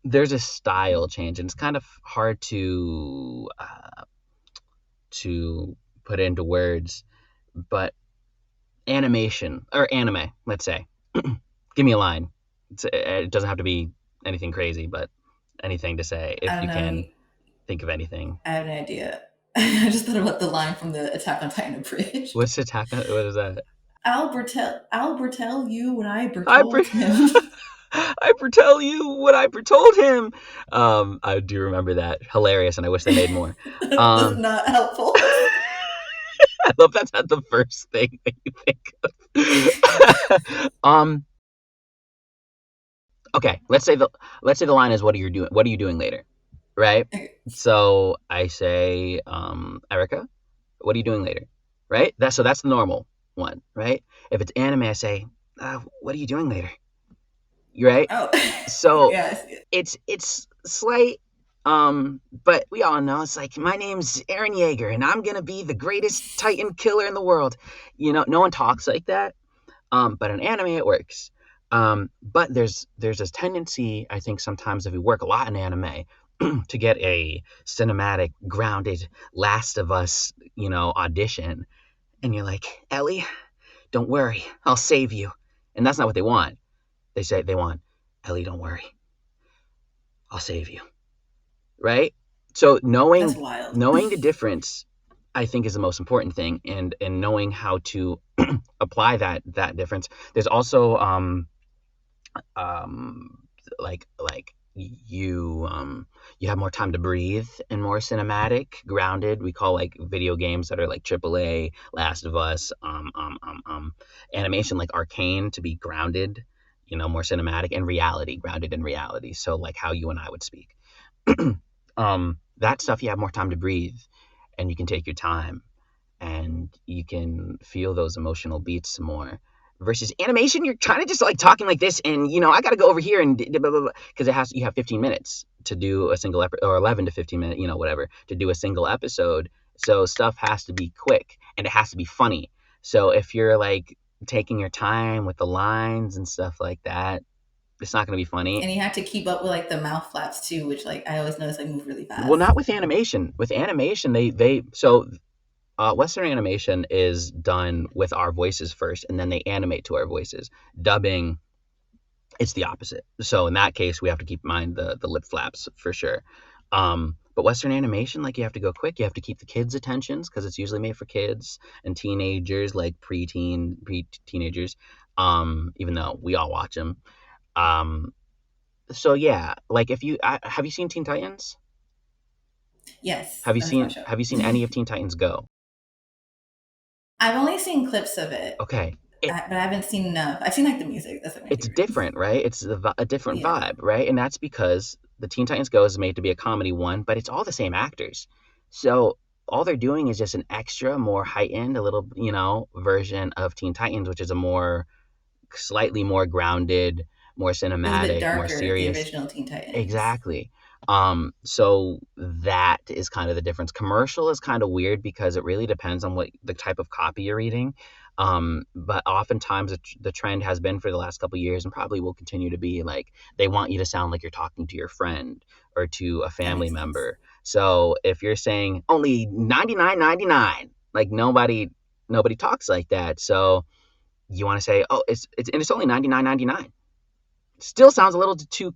there's a style change, and it's kind of hard to put into words, but animation or anime, let's say. Give me a line. It doesn't have to be anything crazy, but anything to say I if don't you know. can think of anything. I have an idea. I just thought about the line from the Attack on Titan abridged. What's attack? What is that? Albert tell you what I I told him. I tell you what I told him. I do remember that. Hilarious, and I wish they made more. That's Um, not helpful. I love that's not the first thing that you think of. Okay, let's say the line is, what are you doing later? Right? So I say, Erica, what are you doing later? Right? That's the normal one, right? If it's anime, I say, what are you doing later? You right? Oh, So yes. it's slight, but we all know it's like, my name's Aaron Yeager and I'm gonna be the greatest Titan killer in the world. No one talks like that. But in anime, it works. But there's this tendency, I think, sometimes if you work a lot in anime, to get a cinematic, grounded Last of Us, audition, and you're like, Ellie, don't worry, I'll save you. And that's not what they want. They want, Ellie, don't worry, I'll save you. Right? So That's knowing wild. knowing the difference, I think, is the most important thing, and knowing how to apply that difference. There's also um like you have more time to breathe and more cinematic, grounded. We call like video games that are like AAA, Last of Us, animation like Arcane to be grounded, more cinematic, and reality, grounded in reality. So like how you and I would speak. That stuff you have more time to breathe, and you can take your time, and you can feel those emotional beats more. Versus animation, you're kind of just like talking like this, and I got to go over here and because you have 15 minutes to do a single episode, or 11 to 15 minutes, whatever, to do a single episode. So stuff has to be quick and it has to be funny. So if you're like taking your time with the lines and stuff like that, it's not going to be funny. And you have to keep up with like the mouth flaps too, which like I always notice like move really Well, fast. not with animation. With animation, Western animation is done with our voices first, and then they animate to our voices. Dubbing, it's the opposite. So in that case, we have to keep in mind the lip flaps for sure. But Western animation, like, you have to go quick. You have to keep the kids' attentions because it's usually made for kids and teenagers, like pre-teenagers. Even though we all watch them. So yeah, like have you seen Teen Titans? Yes, Have you that's my seen show. Have you seen any of Teen Titans Go? I've only seen clips of it, Okay, it but I haven't seen enough. I've seen like the music. That's like my it's favorite. different, right? It's a different Yeah, vibe, right? And that's because the Teen Titans Go is made to be a comedy one, but it's all the same actors. So all they're doing is just an extra, more heightened, a little, version of Teen Titans, which is a more, slightly more grounded, more it was a bit cinematic, more darker. The serious. original Teen Titans. Exactly. So that is kind of the difference. Commercial is kind of weird because it really depends on what the type of copy you're reading. But oftentimes the trend has been for the last couple of years, and probably will continue to be, like, they want you to sound like you're talking to your friend or to a That family makes sense. member. So if you're saying only 99.99, like, nobody talks like that. So you want to say, oh, it's only 99.99. Still sounds a little too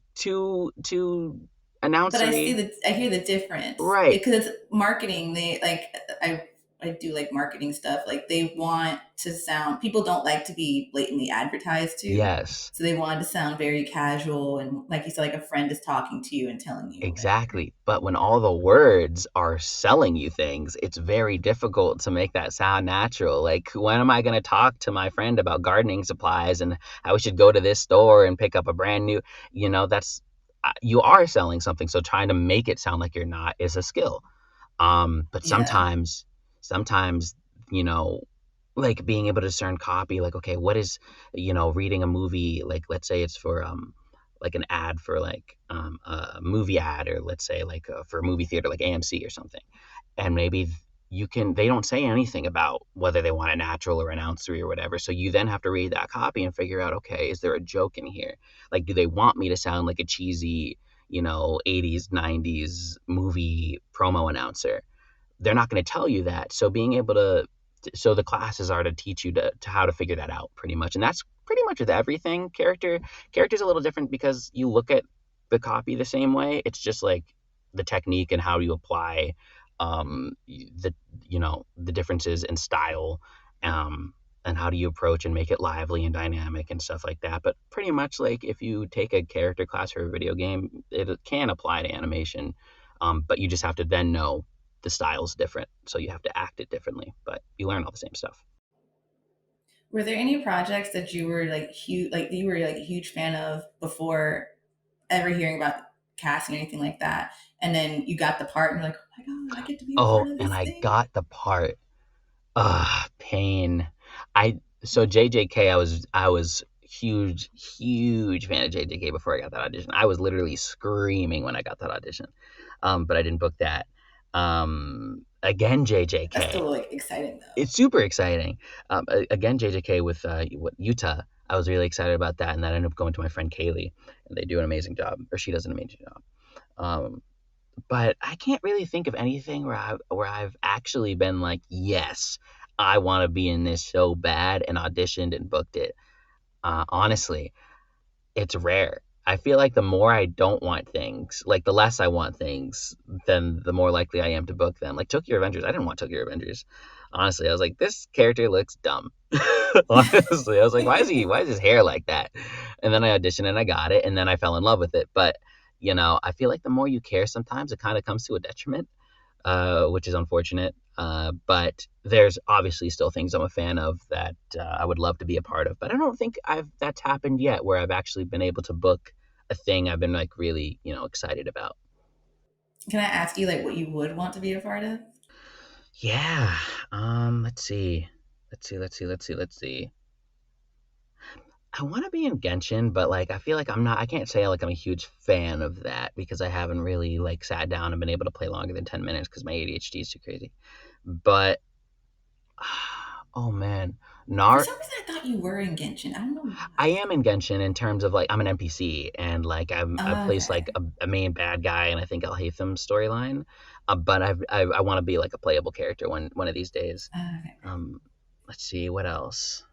But announcery. I hear the difference Right. because it's marketing. They like I do like marketing stuff. Like they want to sound. People don't like to be blatantly advertised to, Yes. so they want to sound very casual and like you said, like a friend is talking to you and telling you whatever. Exactly. But when all the words are selling you things, it's very difficult to make that sound natural. Like, when am I going to talk to my friend about gardening supplies and how we should go to this store and pick up a brand new, that's, you are selling something. So trying to make it sound like you're not is a skill. But Yeah, sometimes, you know, like, being able to discern copy, like, okay, what is, reading a movie, like, let's say it's for, like, an ad for, like, a movie ad, or let's say, like, for a movie theater, like AMC or something. And maybe they don't say anything about whether they want a natural or an ounce three or whatever. So you then have to read that copy and figure out, okay, is there a joke in here? Like, do they want me to sound like a cheesy, 80s, 90s movie promo announcer? They're not going to tell you that. So being able to, so the classes are to teach you to how to figure that out, pretty much. And that's pretty much with everything. Character's a little different because you look at the copy the same way. It's just like the technique and how you apply the the differences in style, um and how do you approach and make it lively and dynamic and stuff like that. But pretty much, like, if you take a character class for a video game, it can apply to animation. But you just have to then know the style's different, so you have to act it differently, but you learn all the same stuff. were there any projects that you were like huge, like you were like a huge fan of before ever hearing about casting or anything like that, and then you got the part and you're like, oh my god, I get to be a part Oh, of and this I thing. got the part. Pain. I So JJK, I was huge fan of JJK before I got that audition. I was literally screaming when I got that audition. But I didn't book that. again That's JJK. still like exciting It's though. super exciting. Again, JJK with Utah. I was really excited about that, and that ended up going to my friend Kaylee, and they do an amazing job, or she does an amazing job. Um, but I can't really think of anything where I've actually been like, yes, I want to be in this so bad, and auditioned and booked it. Honestly, it's rare. I feel like the more I don't want things, like the less I want things, then the more likely I am to book them. Like Tokyo Revengers, I didn't want Tokyo Revengers. Honestly, I was like, this character looks dumb. Honestly, I was like, why is his hair like that? And then I auditioned and I got it, and then I fell in love with it. But I feel like the more you care, sometimes it kind of comes to a detriment, which is unfortunate. But there's obviously still things I'm a fan of that I would love to be a part of. But I don't think I've that's happened yet, where I've actually been able to book a thing I've been like really excited about. Can I ask you like what you would want to be a part of? Yeah. Let's see. Let's see. I want to be in Genshin, but like I feel like I'm not. I can't say like I'm a huge fan of that because I haven't really like sat down and been able to play longer than 10 minutes because my ADHD is too crazy. But oh man, For Nar some reason, I thought you were in Genshin. I don't know I why. am in Genshin in terms of like I'm an NPC and like I place like Okay. a main bad guy and I think I'll hate them storyline, but I want to be like a playable character one of these days. Okay. Um, let's see what else.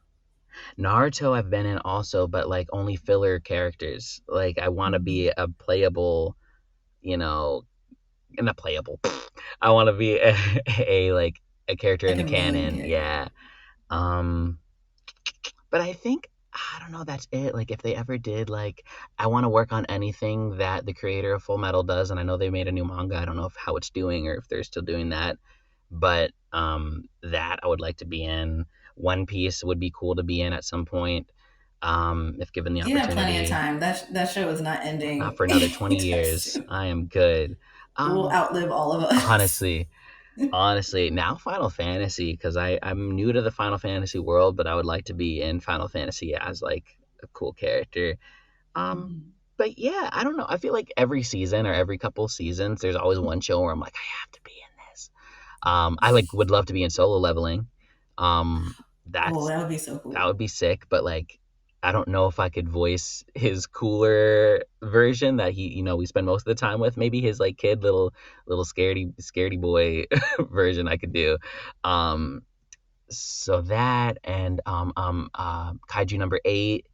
Naruto I've been in also, but like only filler characters. Like I want to be Mhm. a playable, you know, not playable. I want to be a like a character in Like the a main canon. character. Yeah. Um, But I think I don't know, that's it. Like if they ever did like I want to work on anything that the creator of Full Metal does, and I know they made a new manga. I don't know if how it's doing or if they're still doing that. But that I would like to be in. One Piece would be cool to be in at some point. If given the You have plenty of opportunity. time. That show is not Not ending for another 20 anytime years. soon. I am good. It will Um outlive all of us. honestly, honestly, now Final Fantasy, because I'm new to the Final Fantasy world, but I would like to be in Final Fantasy as like a cool character. Um, Mhm. but yeah, I don't know. I feel like every season or every couple seasons, there's always one show where I'm like, I have to be in this. I like would love to be in Solo Leveling. Um, Oh, that's that would be so that would cool. be sick, but like I don't know if I could voice his cooler version that we spend most of the time with. Maybe his like kid little scaredy boy version I could do. Um so that and Kaiju number 8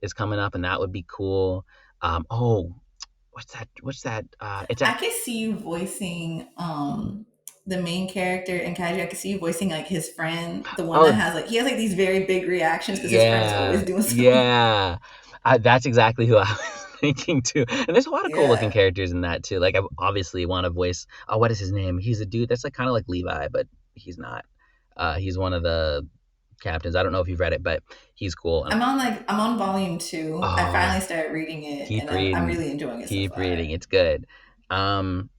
is coming up and that would be cool. Oh, what's that? It's I at could see you voicing the main character in Kaiju. I could see you voicing like his friend, the one that oh has like he has like these very big reactions because his friend is always yeah, doing something. yeah. That's exactly who I was thinking too. And there's a lot of cool looking Yeah. characters in that too. Like I obviously want to voice. Oh, what is his name? He's a dude that's like kind of like Levi, but he's not. He's one of the captains. I don't know if you've read it, but he's cool. And I'm on volume two. I oh, finally started reading it keep and I'm reading, really enjoying it so keep far. reading. It's good. Um,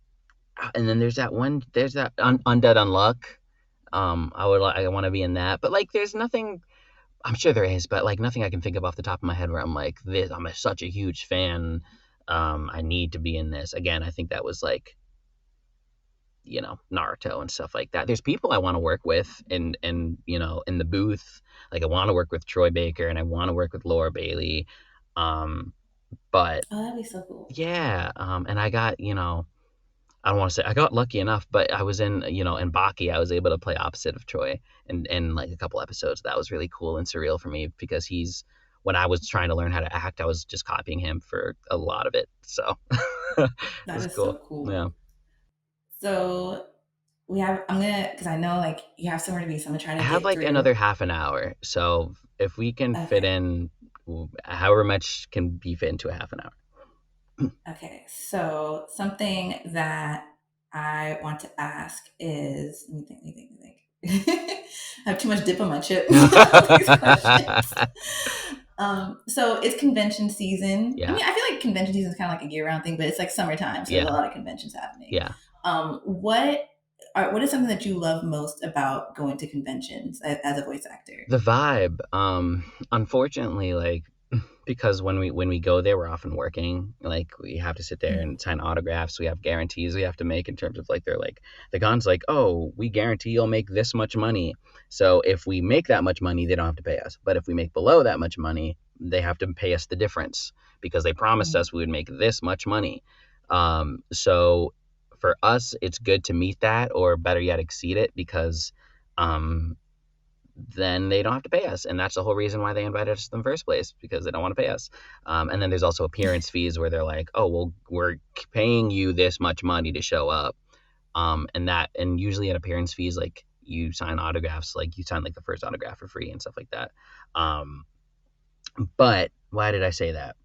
and then there's that one. There's that Undead Unluck. I want to be in that, but like, there's nothing. I'm sure there is, but like nothing I can think of off the top of my head where I'm like, this. Such a huge fan. I need to be in this again. I think that was like Naruto and stuff like that. There's people I want to work with in the booth. Like I want to work with Troy Baker and I want to work with Laura Bailey. Um, but Oh, that'd be so cool. yeah, and I got I don't want to say I got lucky enough, but I was in Baki. I was able to play opposite of Troy in like a couple episodes. That was really cool and surreal for me because he's when I was trying to learn how to act, I was just copying him for a lot of it. So it That was is cool. so Yeah. cool. So I'm gonna because I know like you have somewhere to be, so I'm gonna try I to have get like another through. half an hour. So if we can fit Okay. in however much can be fit into a half an hour. Okay, so something that I want to ask is let me think. I have too much dip on my chip on these questions. So it's convention season. I Yeah. mean, I feel like convention season is kind of like a year-round thing, but it's like summertime, so there's a Yeah. lot of conventions happening. Yeah. What is something that you love most about going to conventions as a voice actor? The vibe. Unfortunately, like because when we go there, we're often working. Like we have to sit there Mm-hmm. and sign autographs. We have guarantees we have to make in terms of like they're like the gun's like, oh, we guarantee you'll make this much money. So if we make that much money, they don't have to pay us. But if we make below that much money, they have to pay us the difference because they promised Mm-hmm. us we would make this much money. So for us, it's good to meet that or better yet, exceed it because um, then they don't have to pay us. And that's the whole reason why they invited us in the first place, because they don't want to pay us. And then there's also appearance fees where they're like, oh, well, we're paying you this much money to show up. And usually at appearance fees, like you sign autographs, like you sign like the first autograph for free and stuff like that. Um, but why did I say that?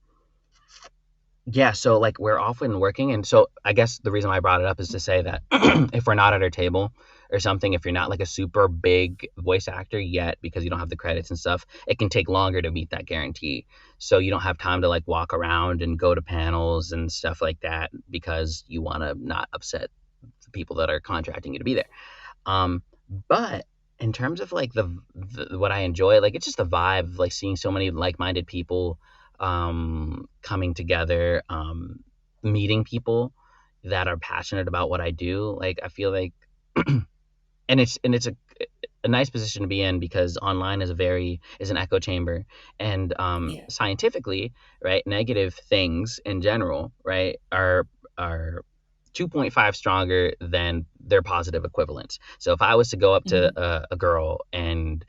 Yeah, so like we're often working, and so I guess the reason why I brought it up is to say that if we're not at our table or something, if you're not like a super big voice actor yet because you don't have the credits and stuff, it can take longer to meet that guarantee. So you don't have time to like walk around and go to panels and stuff like that because you want to not upset the people that are contracting you to be there. Um, but in terms of like the what I enjoy, like it's just the vibe, like seeing so many like-minded people coming together, meeting people that are passionate about what I do. Like I feel like and it's a nice position to be in because online is an echo chamber and Yeah. scientifically, right, negative things in general, right, are 2.5 stronger than their positive equivalents. So if I was to go up to Mm-hmm. a girl and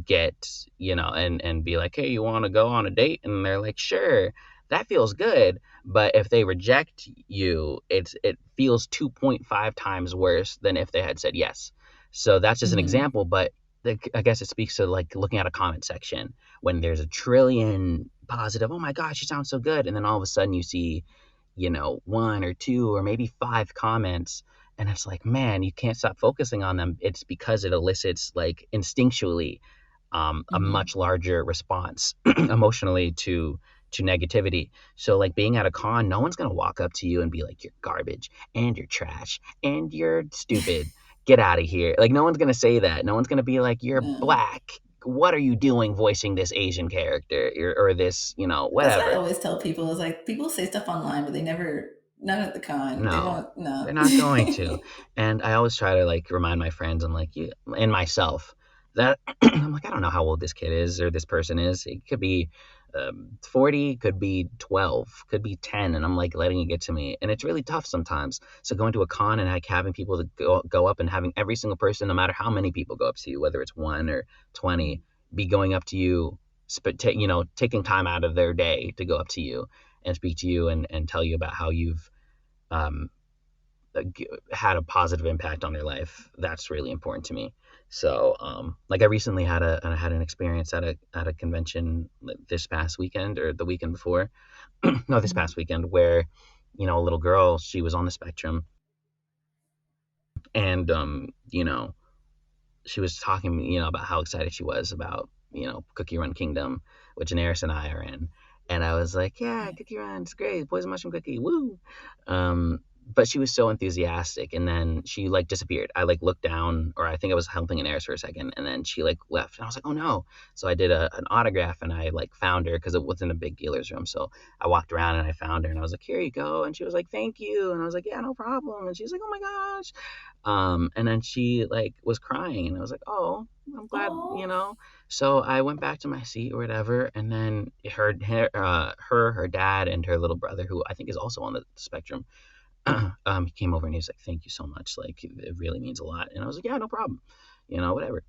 get, and be like, hey, you want to go on a date? And they're like, sure, that feels good. But if they reject you, it feels 2.5 times worse than if they had said yes. So that's just an Mm-hmm. example, but I guess it speaks to like looking at a comment section when there's a trillion positive, oh my gosh, you sound so good. And then all of a sudden you see, one or two or maybe five comments. And it's like, man, you can't stop focusing on them. It's because it elicits like instinctually a Mm-hmm. much larger response emotionally to negativity. So like being at a con, no one's gonna walk up to you and be like, you're garbage and you're trash and you're stupid. Get out of here. Like no one's gonna say that. No one's gonna be like, you're No. black. What are you doing voicing this Asian character or this, That's what I whatever. always tell people is like people say stuff online, but they never, not at the con. They No, won't, no. they're not going to. And I always try to like remind my friends and like you and myself that I'm like, I don't know how old this kid is or this person is. It could be 40, could be 12, could be 10. And I'm like letting it get to me. And it's really tough sometimes. So going to a con and like having people to go up and having every single person, no matter how many people go up to you, whether it's one or 20, be going up to you, taking time out of their day to go up to you and speak to you and tell you about how you've um, had a positive impact on their life. That's really important to me. So, like I recently had an experience at a convention this past weekend or the weekend before, no, this Mm-hmm. past weekend, where a little girl, she was on the spectrum, and she was talking, about how excited she was about, Cookie Run Kingdom, which Daenerys and I are in. And I was like, yeah, Yeah. Cookie Run, it's great. Poison Mushroom Cookie, woo. But she was so enthusiastic. And then she like disappeared. I like looked down, or I think I was helping Daenerys for a second. And then she like left. And I was like, oh no. So I did an autograph and I like found her because it was in a big dealer's room. So I walked around and I found her and I was like, here you go. And she was like, thank you. And I was like, yeah, no problem. And she was like, oh my gosh. And then she like was crying, and I was like, "Oh, I'm glad, Oh. So I went back to my seat or whatever, and then her dad, and her little brother, who I think is also on the spectrum, he came over and he was like, "Thank you so much. Like, it really means a lot." And I was like, "Yeah, no problem, whatever."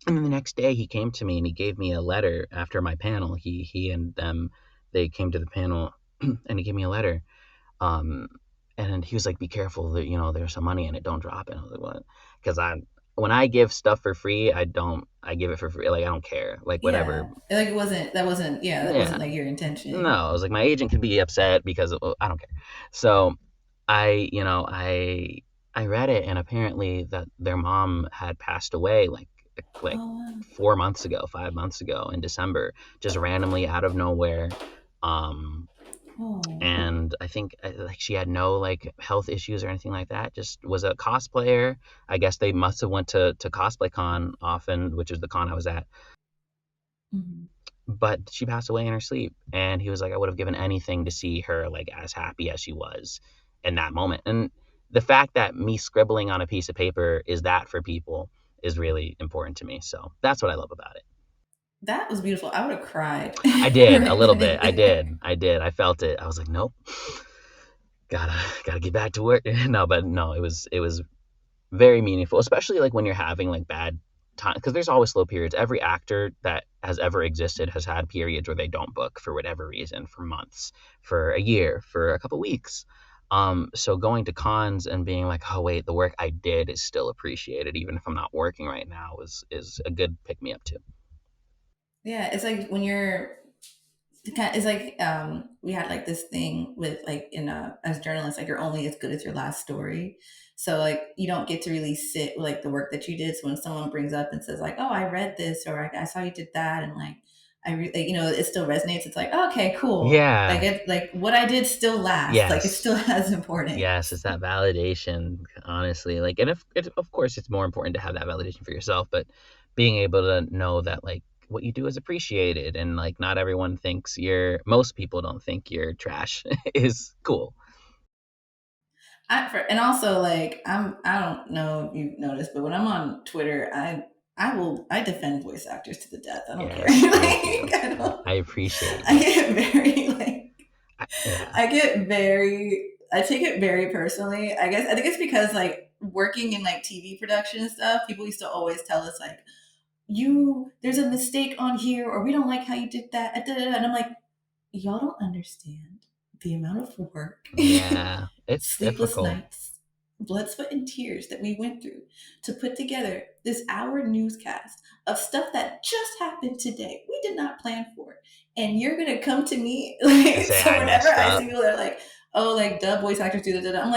And then the next day, he came to me and he gave me a letter after my panel. He and them, they came to the panel, and he gave me a letter um, and he was like, "Be careful, that there's some money in it. Don't drop it." I was like, "What?" Because when I give stuff for free, I give it for free. Like I don't care, like whatever. Yeah. Like it wasn't, that wasn't, yeah, that Yeah, wasn't like your no. intention. I was like, my agent could be upset because I don't care. So I read it, and apparently that their mom had passed away like Oh, wow. 4 months ago, 5 months ago in December, just randomly out of nowhere. Um, Oh. and I think like she had no like health issues or anything like that. Just was a cosplayer. I guess they must have went to cosplay con often, which is the con I was at. Mm-hmm. but she passed away in her sleep. And he was like, I would have given anything to see her like as happy as she was in that moment. And the fact that me scribbling on a piece of paper is that for people is really important to me. So that's what I love about it. That was beautiful. I would have cried I did a right little then bit. and there. I did. I felt it. I was like, nope, gotta get back to work. No, but no, it was very meaningful, especially like when you're having like bad time, because there's always slow periods. Every actor that has ever existed has had periods where they don't book for whatever reason, for months, for a year, for a couple weeks. So going to cons and being like, oh wait, the work I did is still appreciated, even if I'm not working right now, is a good pick me up too. Yeah, it's like when you're it's like we had like this thing with like in as journalists, like you're only as good as your last story. So like you don't get to really sit with like the work that you did. So when someone brings up and says like, oh, I read this, or I saw you did that, and like like, it still resonates. It's like, oh, okay, cool, like Yeah. it, like what I did still lasts, like it Yes. still has importance. Yes, it's that validation, honestly. Like, and if it, of course, it's more important to have that validation for yourself, but being able to know that like what you do is appreciated, and like not everyone thinks most people don't think you're trash is cool. And also like I don't know if you've noticed, but when I'm on Twitter, I defend voice actors to the death. I don't care. Yes, thank you. Like I don't. I appreciate I you. get very like Yeah. I take it very personally. I think it's because like working in like TV production and stuff, people used to always tell us like, you there's a mistake on here, or we don't like how you did that. And I'm like, y'all don't understand the amount of work, Yeah, it's sleepless difficult. nights, blood, sweat, and tears that we went through to put together this hour newscast of stuff that just happened today. We did not plan for it. And you're going to come to me. And Like, say so I whenever messed I see up. people that are like, oh, like dub voice actors do that, I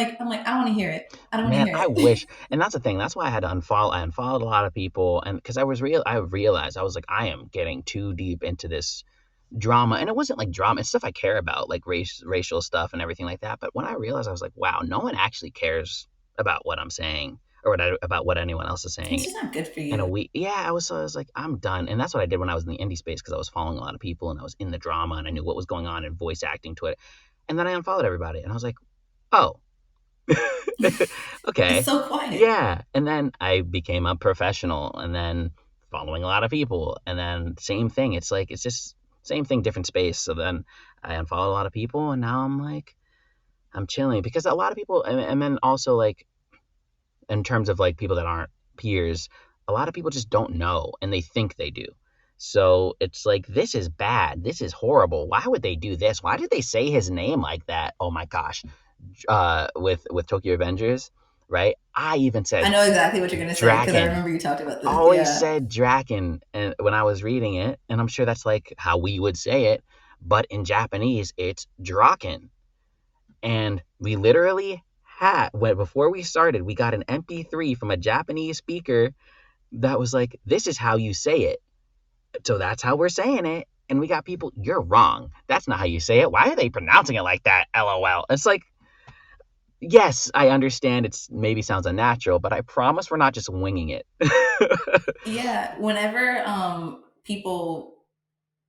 want to hear it. I don't want to Man, hear I it. wish, and that's the thing. That's why I had to unfollow. I unfollowed a lot of people, and because I realized I was like, I am getting too deep into this drama, and it wasn't like drama. It's stuff I care about, like racial stuff and everything like that. But when I realized, I was like, wow, no one actually cares about what I'm saying or about what anyone else is It's saying. just not good for In a you. week, yeah, I was like, I'm done, and that's what I did when I was in the indie space because I was following a lot of people and I was in the drama and I knew what was going on in voice acting to it, and then I unfollowed everybody, and I was like, oh. It's Okay. so quiet. Yeah. And then I became a professional and then following a lot of people. And then same thing. It's like, it's just same thing, different space. So then I unfollowed a lot of people and now I'm like, I'm chilling because a lot of people, and then also like in terms of like people that aren't peers, a lot of people just don't know and they think they do. So it's like, this is bad. This is horrible. Why would they do this? Why did they say his name like that? Oh my gosh. With Tokyo Avengers, right? I even I said know exactly what you're going to say because I Draken. remember you talked about this. Always Yeah. said Draken, and when I was reading it, and I'm sure that's like how we would say it, but in Japanese it's Draken. And we literally had when before we started, we got an MP3 from a Japanese speaker that was like, "This is how you say it." So that's how we're saying it. And we got people, you're wrong. That's not how you say it. Why are they pronouncing it like that? LOL. It's like, yes, I understand it's maybe sounds unnatural, but I promise we're not just winging it. Yeah. Whenever people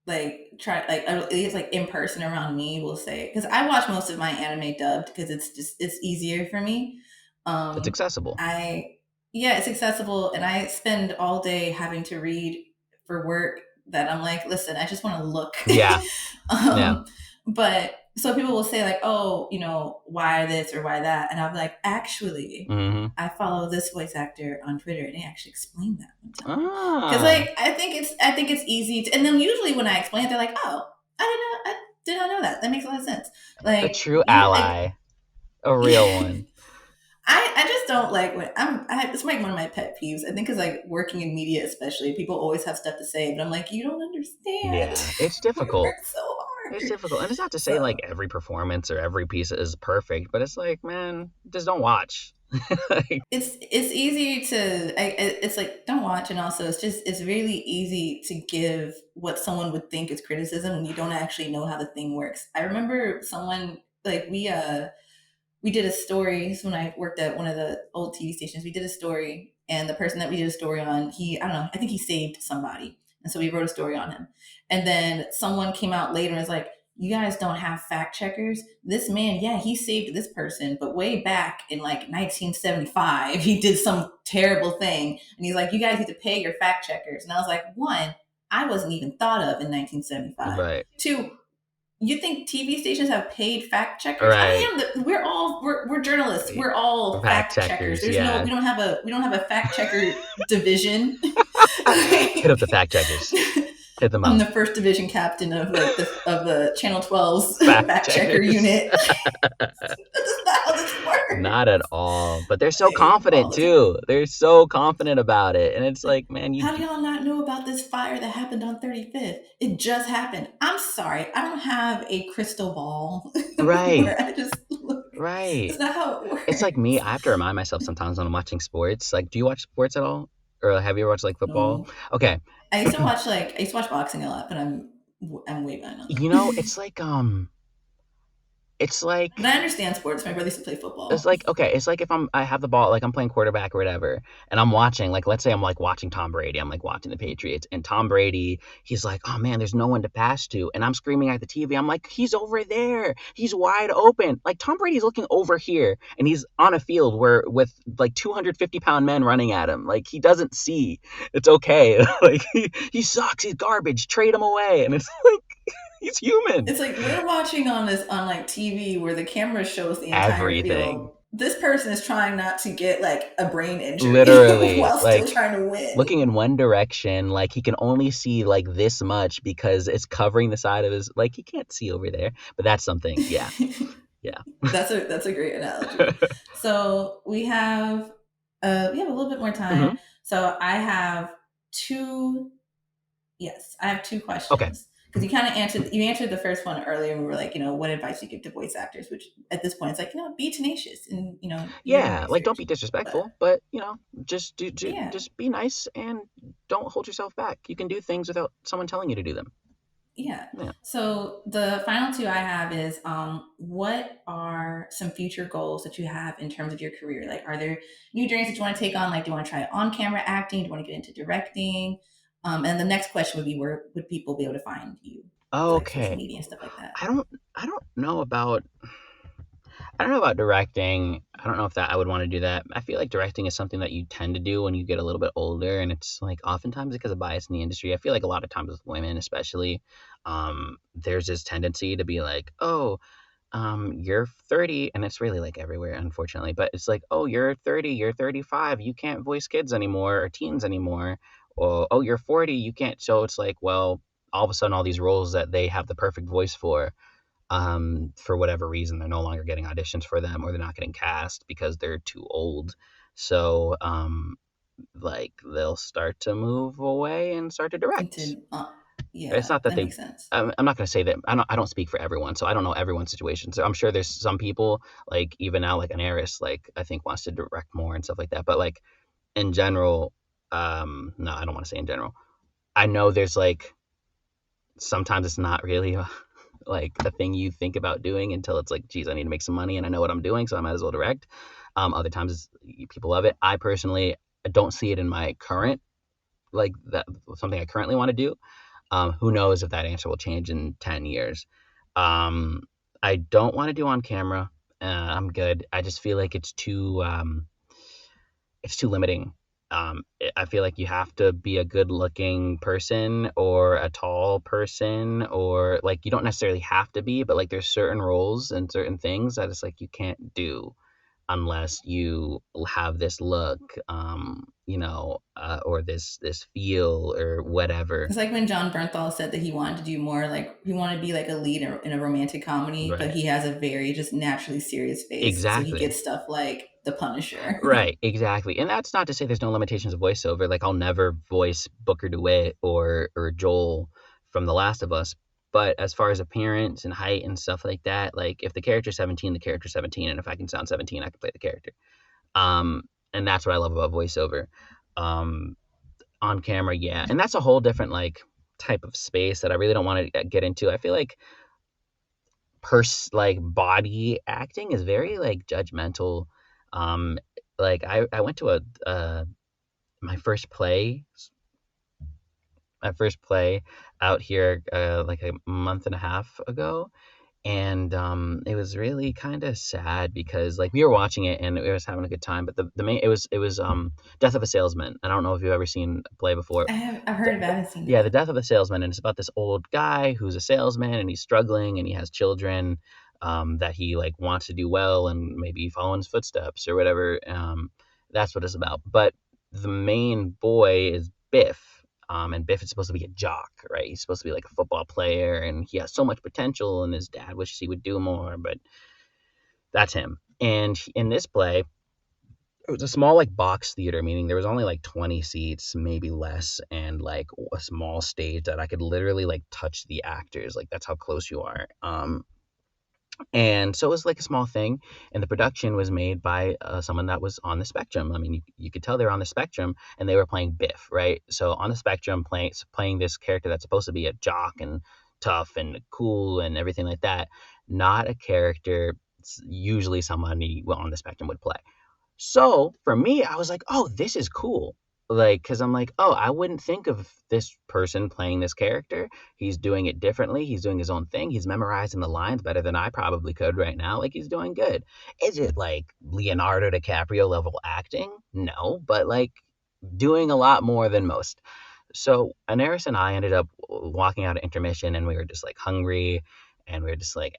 like try like at least like in person around me will say, because I watch most of my anime dubbed because it's easier for me. It's um accessible. I Yeah, it's accessible, and I spend all day having to read for work that I'm like, listen, I just want to look. Yeah, yeah. um but so people will say like, oh, why this or why that, and I'm like, actually, Hmm. I follow this voice actor on Twitter, and he actually explained that one time. Because Ah, like I think it's easy to, and then usually when I explain it, they're like, "Oh, I did not know that. That makes a lot of sense." a Like true you, like ally, a real one. I just don't like when it's like one of my pet peeves. I think it's like working in media, especially people always have stuff to say, but I'm like, you don't understand. Yeah, it's We difficult. work so It's hard. difficult, and it's not to say like So every performance or every piece is perfect, but it's like, man, just don't watch. Like, it's easy to it's like, don't watch, and also it's really easy to give what someone would think is criticism when you don't actually know how the thing works. I remember someone like we did a story. This is when I worked at one of the old TV stations. We did a story, and the person that we did a story on, I don't know, I think he saved somebody. And so we wrote a story on him. And then someone came out later and was like, you guys don't have fact checkers. This man, yeah, he saved this person, but way back in like 1975, he did some terrible thing. And he's like, you guys need to pay your fact checkers. And I was like, one, I wasn't even thought of in 1975. Right. Two, you think TV stations have paid fact checkers? Right. I am. We're journalists. We're all Fact fact checkers. checkers, There's no. yeah. We don't have a fact checker division. Hit up the fact checkers. Hit them I'm up. the first division captain of like the Channel 12's Fact fact checker checkers. unit. That's not how this works. Not at all. But they're so They confident volunteer. too. They're so confident about it. And it's like, man, How do y'all not know about this fire that happened on 35th? It just happened. I'm sorry. I don't have a crystal ball right. where I just look. Right. That's not how it works. It's like me, I have to remind myself sometimes when I'm watching sports. Like, do you watch sports at all? Or have you ever watched like football? No. Okay. I used to watch boxing a lot, but I'm way behind on You that. know, it's like But I understand sports. My brother used to play football. it's like if I have the ball, like I'm playing quarterback or whatever, and I'm watching, like let's say I'm like watching Tom Brady, I'm like watching the Patriots, and Tom Brady, he's like, oh man, there's no one to pass to, and I'm screaming at the TV, I'm like, he's over there, he's wide open, like Tom Brady's looking over here, and he's on a field where with like 250-pound men running at him, like he doesn't see, it's okay, like he sucks, he's garbage, trade him away, and it's like. He's human. It's like we're watching on like TV where the camera shows the entire Everything. field. This person is trying not to get like a brain injury Literally, while like still trying to win. looking in one direction, like he can only see like this much because it's covering the side of his, like he can't see over there. But that's something, yeah. That's a great analogy. So we have a little bit more time. Mhm. So I have two Okay. questions. Because you answered the first one earlier, and we were like, what advice you give to voice actors? Which at this point, it's like, be tenacious and do your Yeah, like don't research. be But disrespectful, but just yeah, just be nice and don't hold yourself back. You can do things without someone telling you to do them. yeah. Yeah. So the final two I have is, what are some future goals that you have in terms of your career? Like, are there new dreams that you want to take on? Like, do you want to try on camera acting? Do you want to get into directing? And the next question would be, where would people be able to find you? So like social Okay. media and stuff like that. I don't know about directing. I don't know if that I would want to do that. I feel like directing is something that you tend to do when you get a little bit older, and it's like oftentimes because of bias in the industry. I feel like a lot of times with women, especially, there's this tendency to be like, oh, you're 30, and it's really like everywhere, unfortunately. But it's like, oh, you're 30, you're 35, you can't voice kids anymore or teens anymore. Or oh, you're 40, you can't. So it's like, well, all of a sudden, all these roles that they have the perfect voice for whatever reason they're no longer getting auditions for them, or they're not getting cast because they're too old. So like they'll start to move away and start to direct. Into It's yeah, not that that they, makes sense. I'm not going to say that, I don't speak for everyone, so I don't know everyone's situation. So I'm sure there's some people, like even now, like an Eris, like I think wants to direct more and stuff like that, but like in general, no, I don't want to say in general. I know there's like sometimes it's not really like a thing you think about doing until it's like, geez, I need to make some money and I know what I'm doing, so I might as well direct. Other times people love it. I personally don't see it in my current, like that something I currently want to do. Who knows if that answer will change in 10 years. Um, I don't want to do on camera. I'm good. I just feel like it's too limiting. I feel like you have to be a good looking person or a tall person, or like you don't necessarily have to be, but like there's certain roles and certain things that it's like you can't do unless you have this look, or this feel or whatever. It's like when John Bernthal said that he wanted to do more, like he wanted to be like a lead in a romantic comedy, but Right. he has a very just naturally serious face, so he Exactly. gets stuff like The Punisher. Right, exactly. And that's not to say there's no limitations of voiceover. Like I'll never voice Booker DeWitt or Joel from The Last of Us. But as far as appearance and height and stuff like that, like if the character's 17, the character's 17, and if I can sound 17, I can play the character. Um, and that's what I love about voiceover. Um, on camera, yeah. And that's a whole different like type of space that I really don't want to get into. I feel like like body acting is very like judgmental. Um, like I went to a my first play, my first play out here like a month and a half ago, and it was really kind of sad because like we were watching it and we was having a good time, but the main it was Death of a Salesman. I don't know if you've ever seen a play before. I've heard about it, I haven't seen Yeah, it. The Death of a Salesman, and it's about this old guy who's a salesman and he's struggling and he has children that he like wants to do well and maybe follow in his footsteps or whatever. That's what it's about. But the main boy is Biff. And Biff is supposed to be a jock, right? He's supposed to be like a football player, and he has so much potential, and his dad wishes he would do more, but that's him. And in this play, it was a small like box theater, meaning there was only like 20 seats, maybe less, and like a small stage that I could literally like touch the actors. Like that's how close you are. And so it was like a small thing, and the production was made by someone that was on the spectrum. I mean, you could tell they were on the spectrum, and they were playing Biff, right? So on the spectrum, playing this character that's supposed to be a jock and tough and cool and everything like that, not a character usually somebody on the spectrum would play. So for me, I was like, oh, this is cool. Like, cause I'm like, oh, I wouldn't think of this person playing this character. He's doing it differently. He's doing his own thing. He's memorizing the lines better than I probably could right now. Like, he's doing good. Is it like Leonardo DiCaprio level acting? No, but like doing a lot more than most. So Anaris and I ended up walking out at intermission, and we were just like hungry, and we were just like,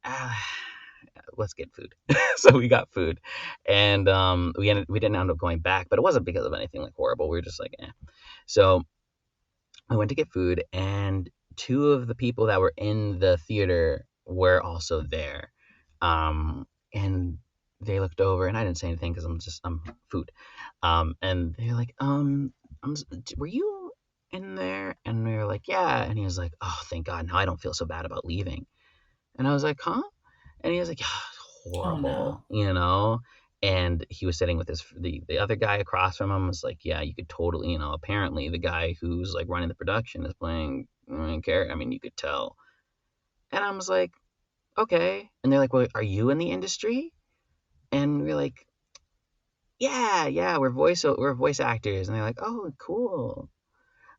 let's get food. So we got food, and we didn't end up going back, but it wasn't because of anything like horrible. We were just like, eh. So I went to get food, and two of the people that were in the theater were also there, and they looked over, and I didn't say anything because I'm food, and they're like, were you in there? And we were like, yeah, and he was like, oh, thank God, now I don't feel so bad about leaving. And I was like, huh? And he was like, "Ah, Oh no. horrible, And he was sitting with the other guy across from him was like, yeah, you could totally, apparently the guy who's like running the production is playing main character. I mean, you could tell. And I was like, okay. And they're like, well, are you in the industry? And we're like, yeah, we're voice actors. And they're like, oh, cool.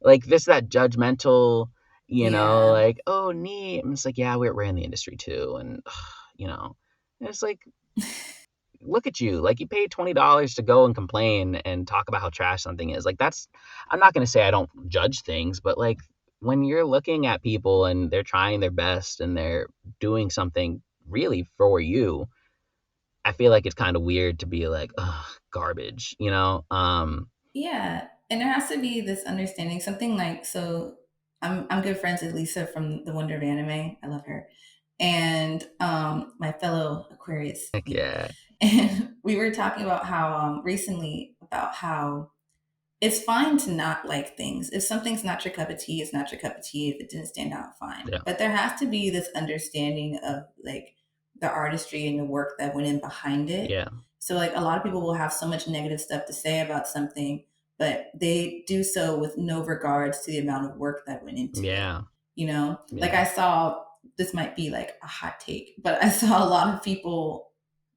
Like this, that judgmental, Yeah. like, oh, neat. And it's like, yeah, we're in the industry too. And, you know, and it's like, look at you. Like you paid $20 to go and complain and talk about how trash something is. Like that's I'm not gonna say I don't judge things, but like when you're looking at people and they're trying their best and they're doing something really for you, I feel like it's kind of weird to be like, ugh, garbage, Yeah, and there has to be this understanding. Something like so. I'm good friends with Lisa from the Wonder of Anime. I love her, and my fellow Aquarius Heck B. yeah. And we were talking about how recently about how it's fine to not like things. If something's not your cup of tea, it's not your cup of tea. If it didn't stand out, fine. Yeah. But there has to be this understanding of like the artistry and the work that went in behind it. Yeah. So like a lot of people will have so much negative stuff to say about something, but they do so with no regards to the amount of work that went into it. Yeah. You know, like Yeah. I saw this might be like a hot take, but I saw a lot of people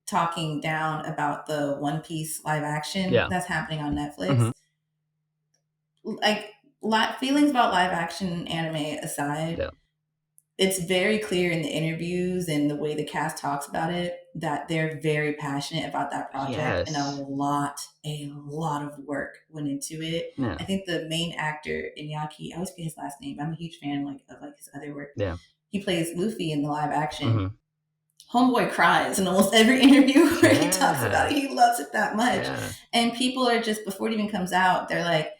talking down about the One Piece live action Yeah. that's happening on Hmm. Netflix. Like feelings about live action anime aside, Yeah. it's very clear in the interviews and the way the cast talks about it that they're very passionate about that project and Yes. a lot of work went into it. Yeah. I think the main actor Inyaki, I always forget his last name. I'm a huge fan of his other work. Yeah. He plays Luffy in the live action. Hmm. Homeboy cries in almost every interview where he talks about Yeah. it. He loves it that much. Yeah. And people are just before it even comes out, they're like,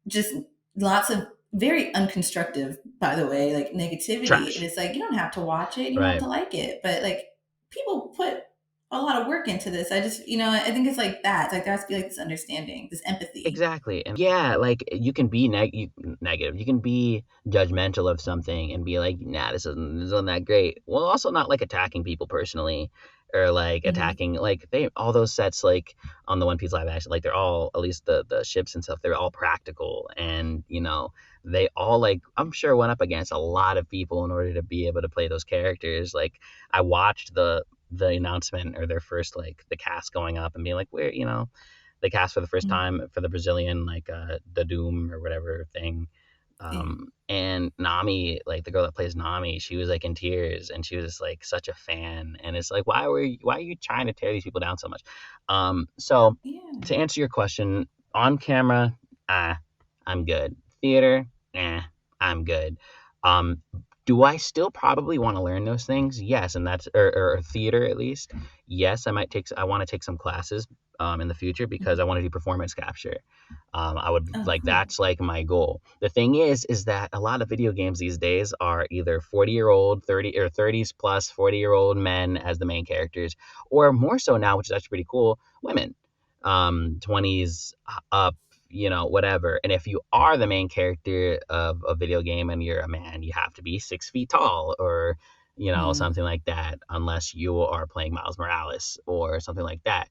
just lots of very unconstructive, by the way, like negativity. And Trash. it's like, you don't have to watch it, you don't have Right. to like it. But like people put a lot of work into this. I just, I think it's like that. It's like there has to be like this understanding, this empathy. Exactly. And yeah, like you can be negative. You can be judgmental of something and be like, nah, this isn't that great. Well, also not like attacking people personally or like Mm-hmm. attacking like they all those sets like on the One Piece live action, like they're all at least the ships and stuff, they're all practical and they all like I'm sure went up against a lot of people in order to be able to play those characters. Like I watched the announcement or their first like the cast going up and being like, where, they cast for the first Mm-hmm. time for the Brazilian like the Doom or whatever thing. Yeah. And Nami, like the girl that plays Nami, she was like in tears, and she was like such a fan. And it's like, why are you trying to tear these people down so much? So Yeah. to answer your question, on camera, ah, I'm good. Theater, I'm good. Um, do I still probably want to learn those things? Yes, and that's or theater at least. Yes, I want to take some classes in the future because I want to do performance capture. I would Oh, like cool. that's like my goal. The thing is that a lot of video games these days are either 40-year-old, 30 or 30s plus 40-year-old men as the main characters, or more so now, which is actually pretty cool, women, 20s up, whatever. And if you are the main character of a video game and you're a man, you have to be 6 feet tall or Mm. something like that, unless you are playing Miles Morales or something like that.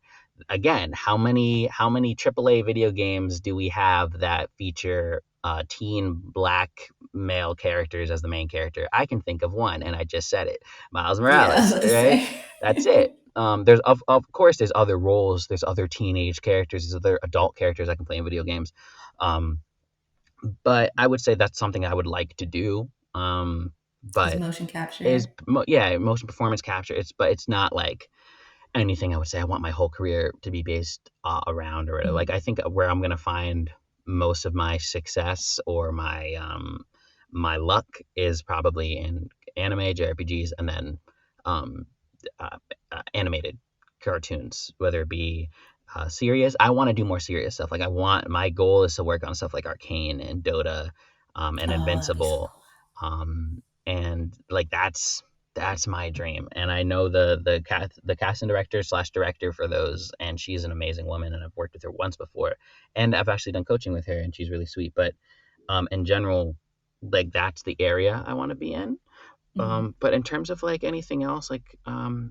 Again, how many AAA video games do we have that feature teen black male characters as the main character? I can think of one, and I just said it, Miles Yeah, I was Morales, about to right? say. That's it. There's of course there's other roles, there's other teenage characters, there's other adult characters I can play in video games, um, but I would say that's something I would like to do. Is But motion capture. yeah, motion performance capture. It's not like anything I would say I want my whole career to be based around or whatever. Like Mm. I think where I'm gonna find most of my success or my luck is probably in anime, JRPGs, and then um, uh, animated cartoons, whether it be serious. I want to do more serious stuff. Like my goal is to work on stuff like Arcane and Dota, and Oh, that'd be so Invincible, and like that's my dream. And I know the casting director slash director for those, and she's an amazing woman, and I've worked with her once before, and I've actually done coaching with her, and she's really sweet. But in general, like that's the area I want to be in. cool. Mm. But in terms of like anything else, like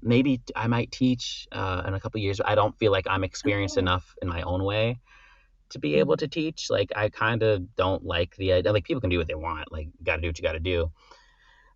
maybe I might teach in a couple years. I don't feel like I'm Oh, experienced cool. enough in my own way to be able Mm. to teach. Like I kind of don't like the idea. Like people can do what they want. Like got to do what you got to do.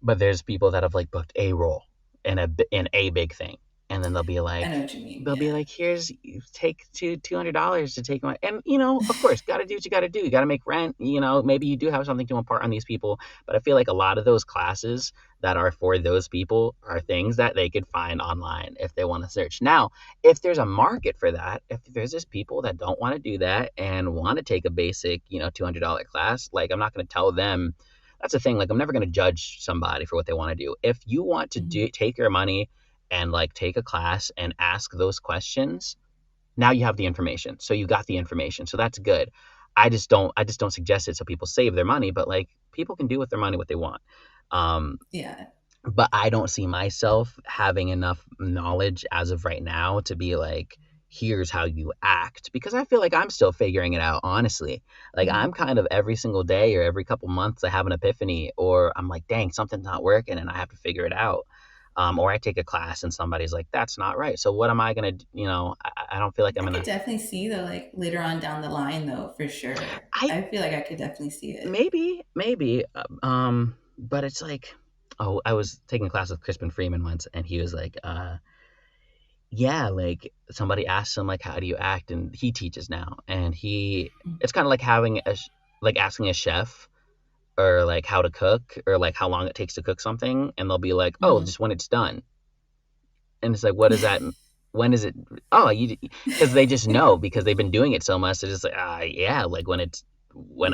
But there's people that have like booked a role in a big thing, and then I know what you mean. they'll be Yeah. like, here's take $200 to take my, and of course, got to do what you got to do. You got to make rent. Maybe you do have something to impart on these people, but I feel like a lot of those classes that are for those people are things that they could find online if they want to search. Now, if there's a market for that, if there's just people that don't want to do that and want to take a basic, $200 class, like I'm not going to tell them. That's the thing. Like I'm never going to judge somebody for what they want to do. If you want to Mm. take your money and like take a class and ask those questions, now you have the information. So you got the information. So that's good. I just don't suggest it so people save their money, but like people can do with their money what they want. Um, Yeah. but I don't see myself having enough knowledge as of right now to be like, here's how you act, because I feel like I'm still figuring it out, honestly. Like Mm. I'm kind of every single day or every couple months I have an epiphany, or I'm like, dang, something's not working and I have to figure it out. Or I take a class and somebody's like, that's not right. So what am I gonna I don't feel like I'm I could gonna. definitely see though, like later on down the line though, for sure. I I feel like I could definitely see it. maybe but it's like, oh, I was taking a class with Crispin Freeman once, and he was like, yeah, like somebody asked him like, how do you act, and he teaches now, and Mm. it's kind of like like asking a chef or like how to cook or like how long it takes to cook something, and they'll be like, oh, Mm. just when it's done. And it's like, what is that? When is it? Oh, you, because they just know, because they've been doing it so much. They're just like, yeah, like when I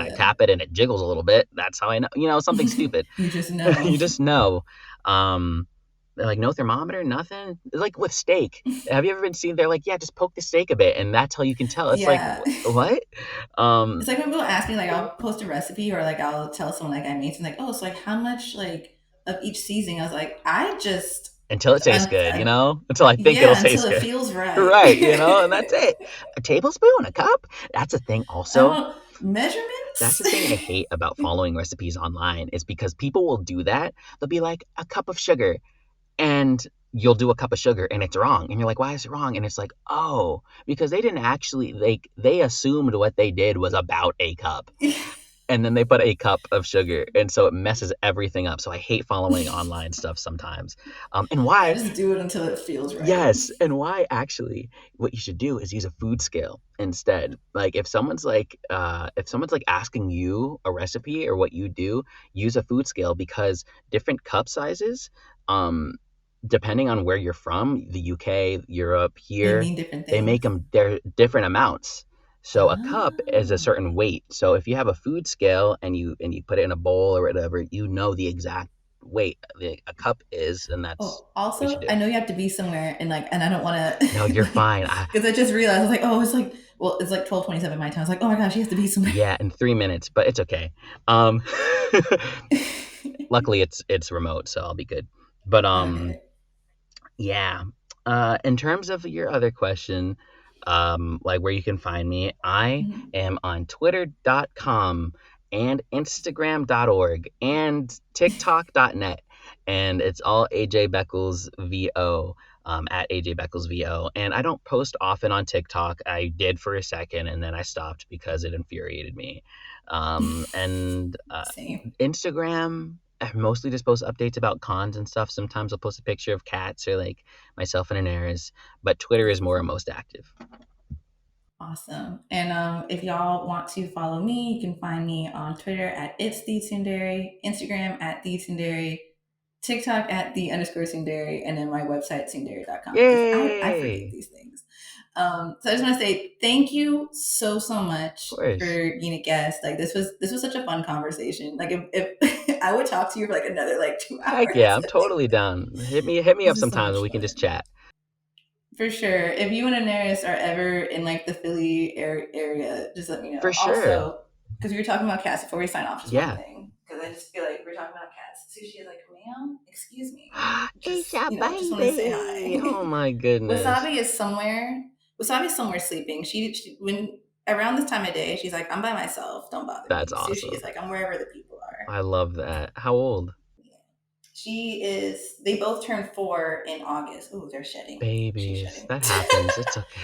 Yeah. tap it and it jiggles a little bit, that's how I know. Something stupid. You just know. You just know. Um, they're like, no thermometer, nothing. Like with steak. Have you ever been seen? They're like, yeah, just poke the steak a bit, and that's how you can tell. It's like, Yeah. what? It's Um, like when people ask me, like I'll post a recipe or like I'll tell someone like I made something like, oh, so like how much like of each seasoning? I was like, I just, until it tastes good, I, until I think it'll yeah, until taste it good. feels right. Right, and that's it. A tablespoon, a cup. That's a thing. I Also, don't that's measurements. the thing I hate about following recipes online, is because people will do that. They'll be like, a cup of sugar, and you'll do a cup of sugar and it's wrong. And you're like, why is it wrong? And it's like, oh, because they didn't actually, they assumed what they did was about a cup. and then they put a cup of sugar, and so it messes everything up. So I hate following online stuff sometimes. And Yeah, why? just do it until it feels right. Yes, and why actually what you should do is use a food scale instead. Like if someone's like asking you a recipe or what you do, use a food scale because different cup sizes, um, depending on where you're from, the UK, Europe, They here, mean different they make things. them they're different amounts. So a cup is a certain Ah. weight. So if you have a food scale and you put it in a bowl or whatever, you know the exact weight a cup is, and that's Oh, what you should also, do. I know you have to be somewhere and like, and I don't want No, to you're like, fine. because I just realized I was like, oh, it's like, well, it's like 12:27 my time. I was like, oh my gosh, she has to be somewhere. Yeah, in 3 minutes, but it's okay. Um, luckily it's remote, so I'll be good. But Okay. yeah. In terms of your other question, like where you can find me, I Mhm. am on twitter.com and instagram.org and tiktok.net. And it's all AJ Beckles VO, at AJ Beckles VO. And I don't post often on TikTok. I did for a second and then I stopped because it infuriated me. And Same. Instagram, I mostly just post updates about cons and stuff. Sometimes I'll post a picture of cats or like myself and an Eris, but Twitter is more most active. Awesome. And if y'all want to follow me, you can find me on Twitter at it's the Tsunderi, Instagram at the Tsunderi, TikTok at the underscore Tsunderi, and then my website tsunderi.com because I forget Yay! these things. So I just want to say thank you so Of much course. for being a guest. Like this was such a fun conversation. Like if I would talk to you for like another like 2 hours. Heck yeah, I'm totally down. Hit me This up is so sometime much and we can just fun. chat. For sure. If you and Daenerys are ever in like the Philly area, just let me For know. sure. Also, because we were talking about cats before we sign off, just one Yeah. thing. Because I just feel like we're talking about cats. Sushi is like, ma'am, excuse me. It's Just, a just wanted to say baby. Oh hi. my goodness. Wasabi is somewhere. Wasabi's somewhere sleeping. She when around this time of day, she's like, I'm by myself. Don't bother That's me. Sushi is awesome. like, I'm wherever the people are. I love that. How old? Yeah. She is. They both turned 4 in August. Ooh, they're shedding. She's Babies. shedding. That happens. It's okay.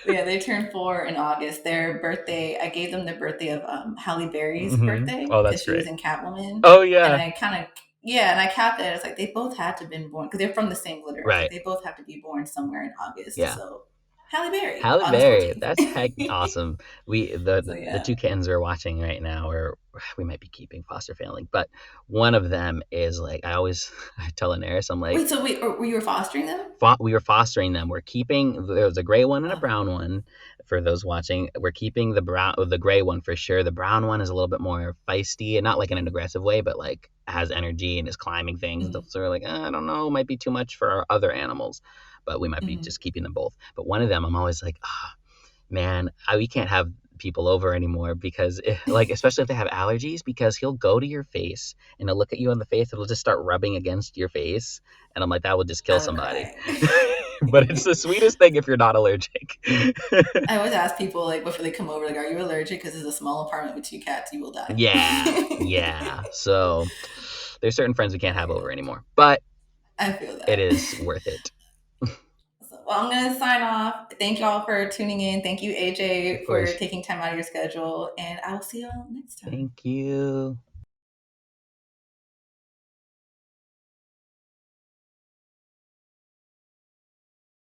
Yeah, they turned 4 in August. Their birthday, I gave them the birthday of Halle Berry's birthday Oh, that's because she was great. in Catwoman, Oh and yeah. I kind of yeah, and I calculated. It's like they both had to have been born because they're from the same litter. I was like Right. they both have to be born somewhere in August. Yeah. So Halle Berry, Halle August Berry, 14th. that's heck awesome. We So the yeah. two kittens we're watching right now, or we might be keeping foster family, but one of them is like I always I tell Anaris, I'm like, Wait, so wait, were you fostering them? we were fostering them. We're keeping there was a gray one and a Okay. brown one for those watching. We're keeping the gray one for sure. The brown one is a little bit more feisty and not like in an aggressive way, but like has energy and is climbing things and stuff. Mm-hmm. So we're like, I don't know, might be too much for our other animals, but we might be Mm-hmm. just keeping them both. But one of them, I'm always like, man, we can't have people over anymore because like especially if they have allergies because he'll go to your face and he'll look at you in the face, it'll just start rubbing against your face, and I'm like that would just kill I would somebody. cry. But it's the sweetest thing if you're not allergic. I always ask people like before they come over, like, "Are you allergic? Because it's a small apartment with 2 cats, you will die." Yeah, so there's certain friends we can't have over Yeah, anymore, but I feel it that. is worth it. So, well, I'm going to sign off. Thank y'all for tuning in. Thank you, Of AJ, for course. taking time out of your schedule. And I will see y'all next time. Thank you.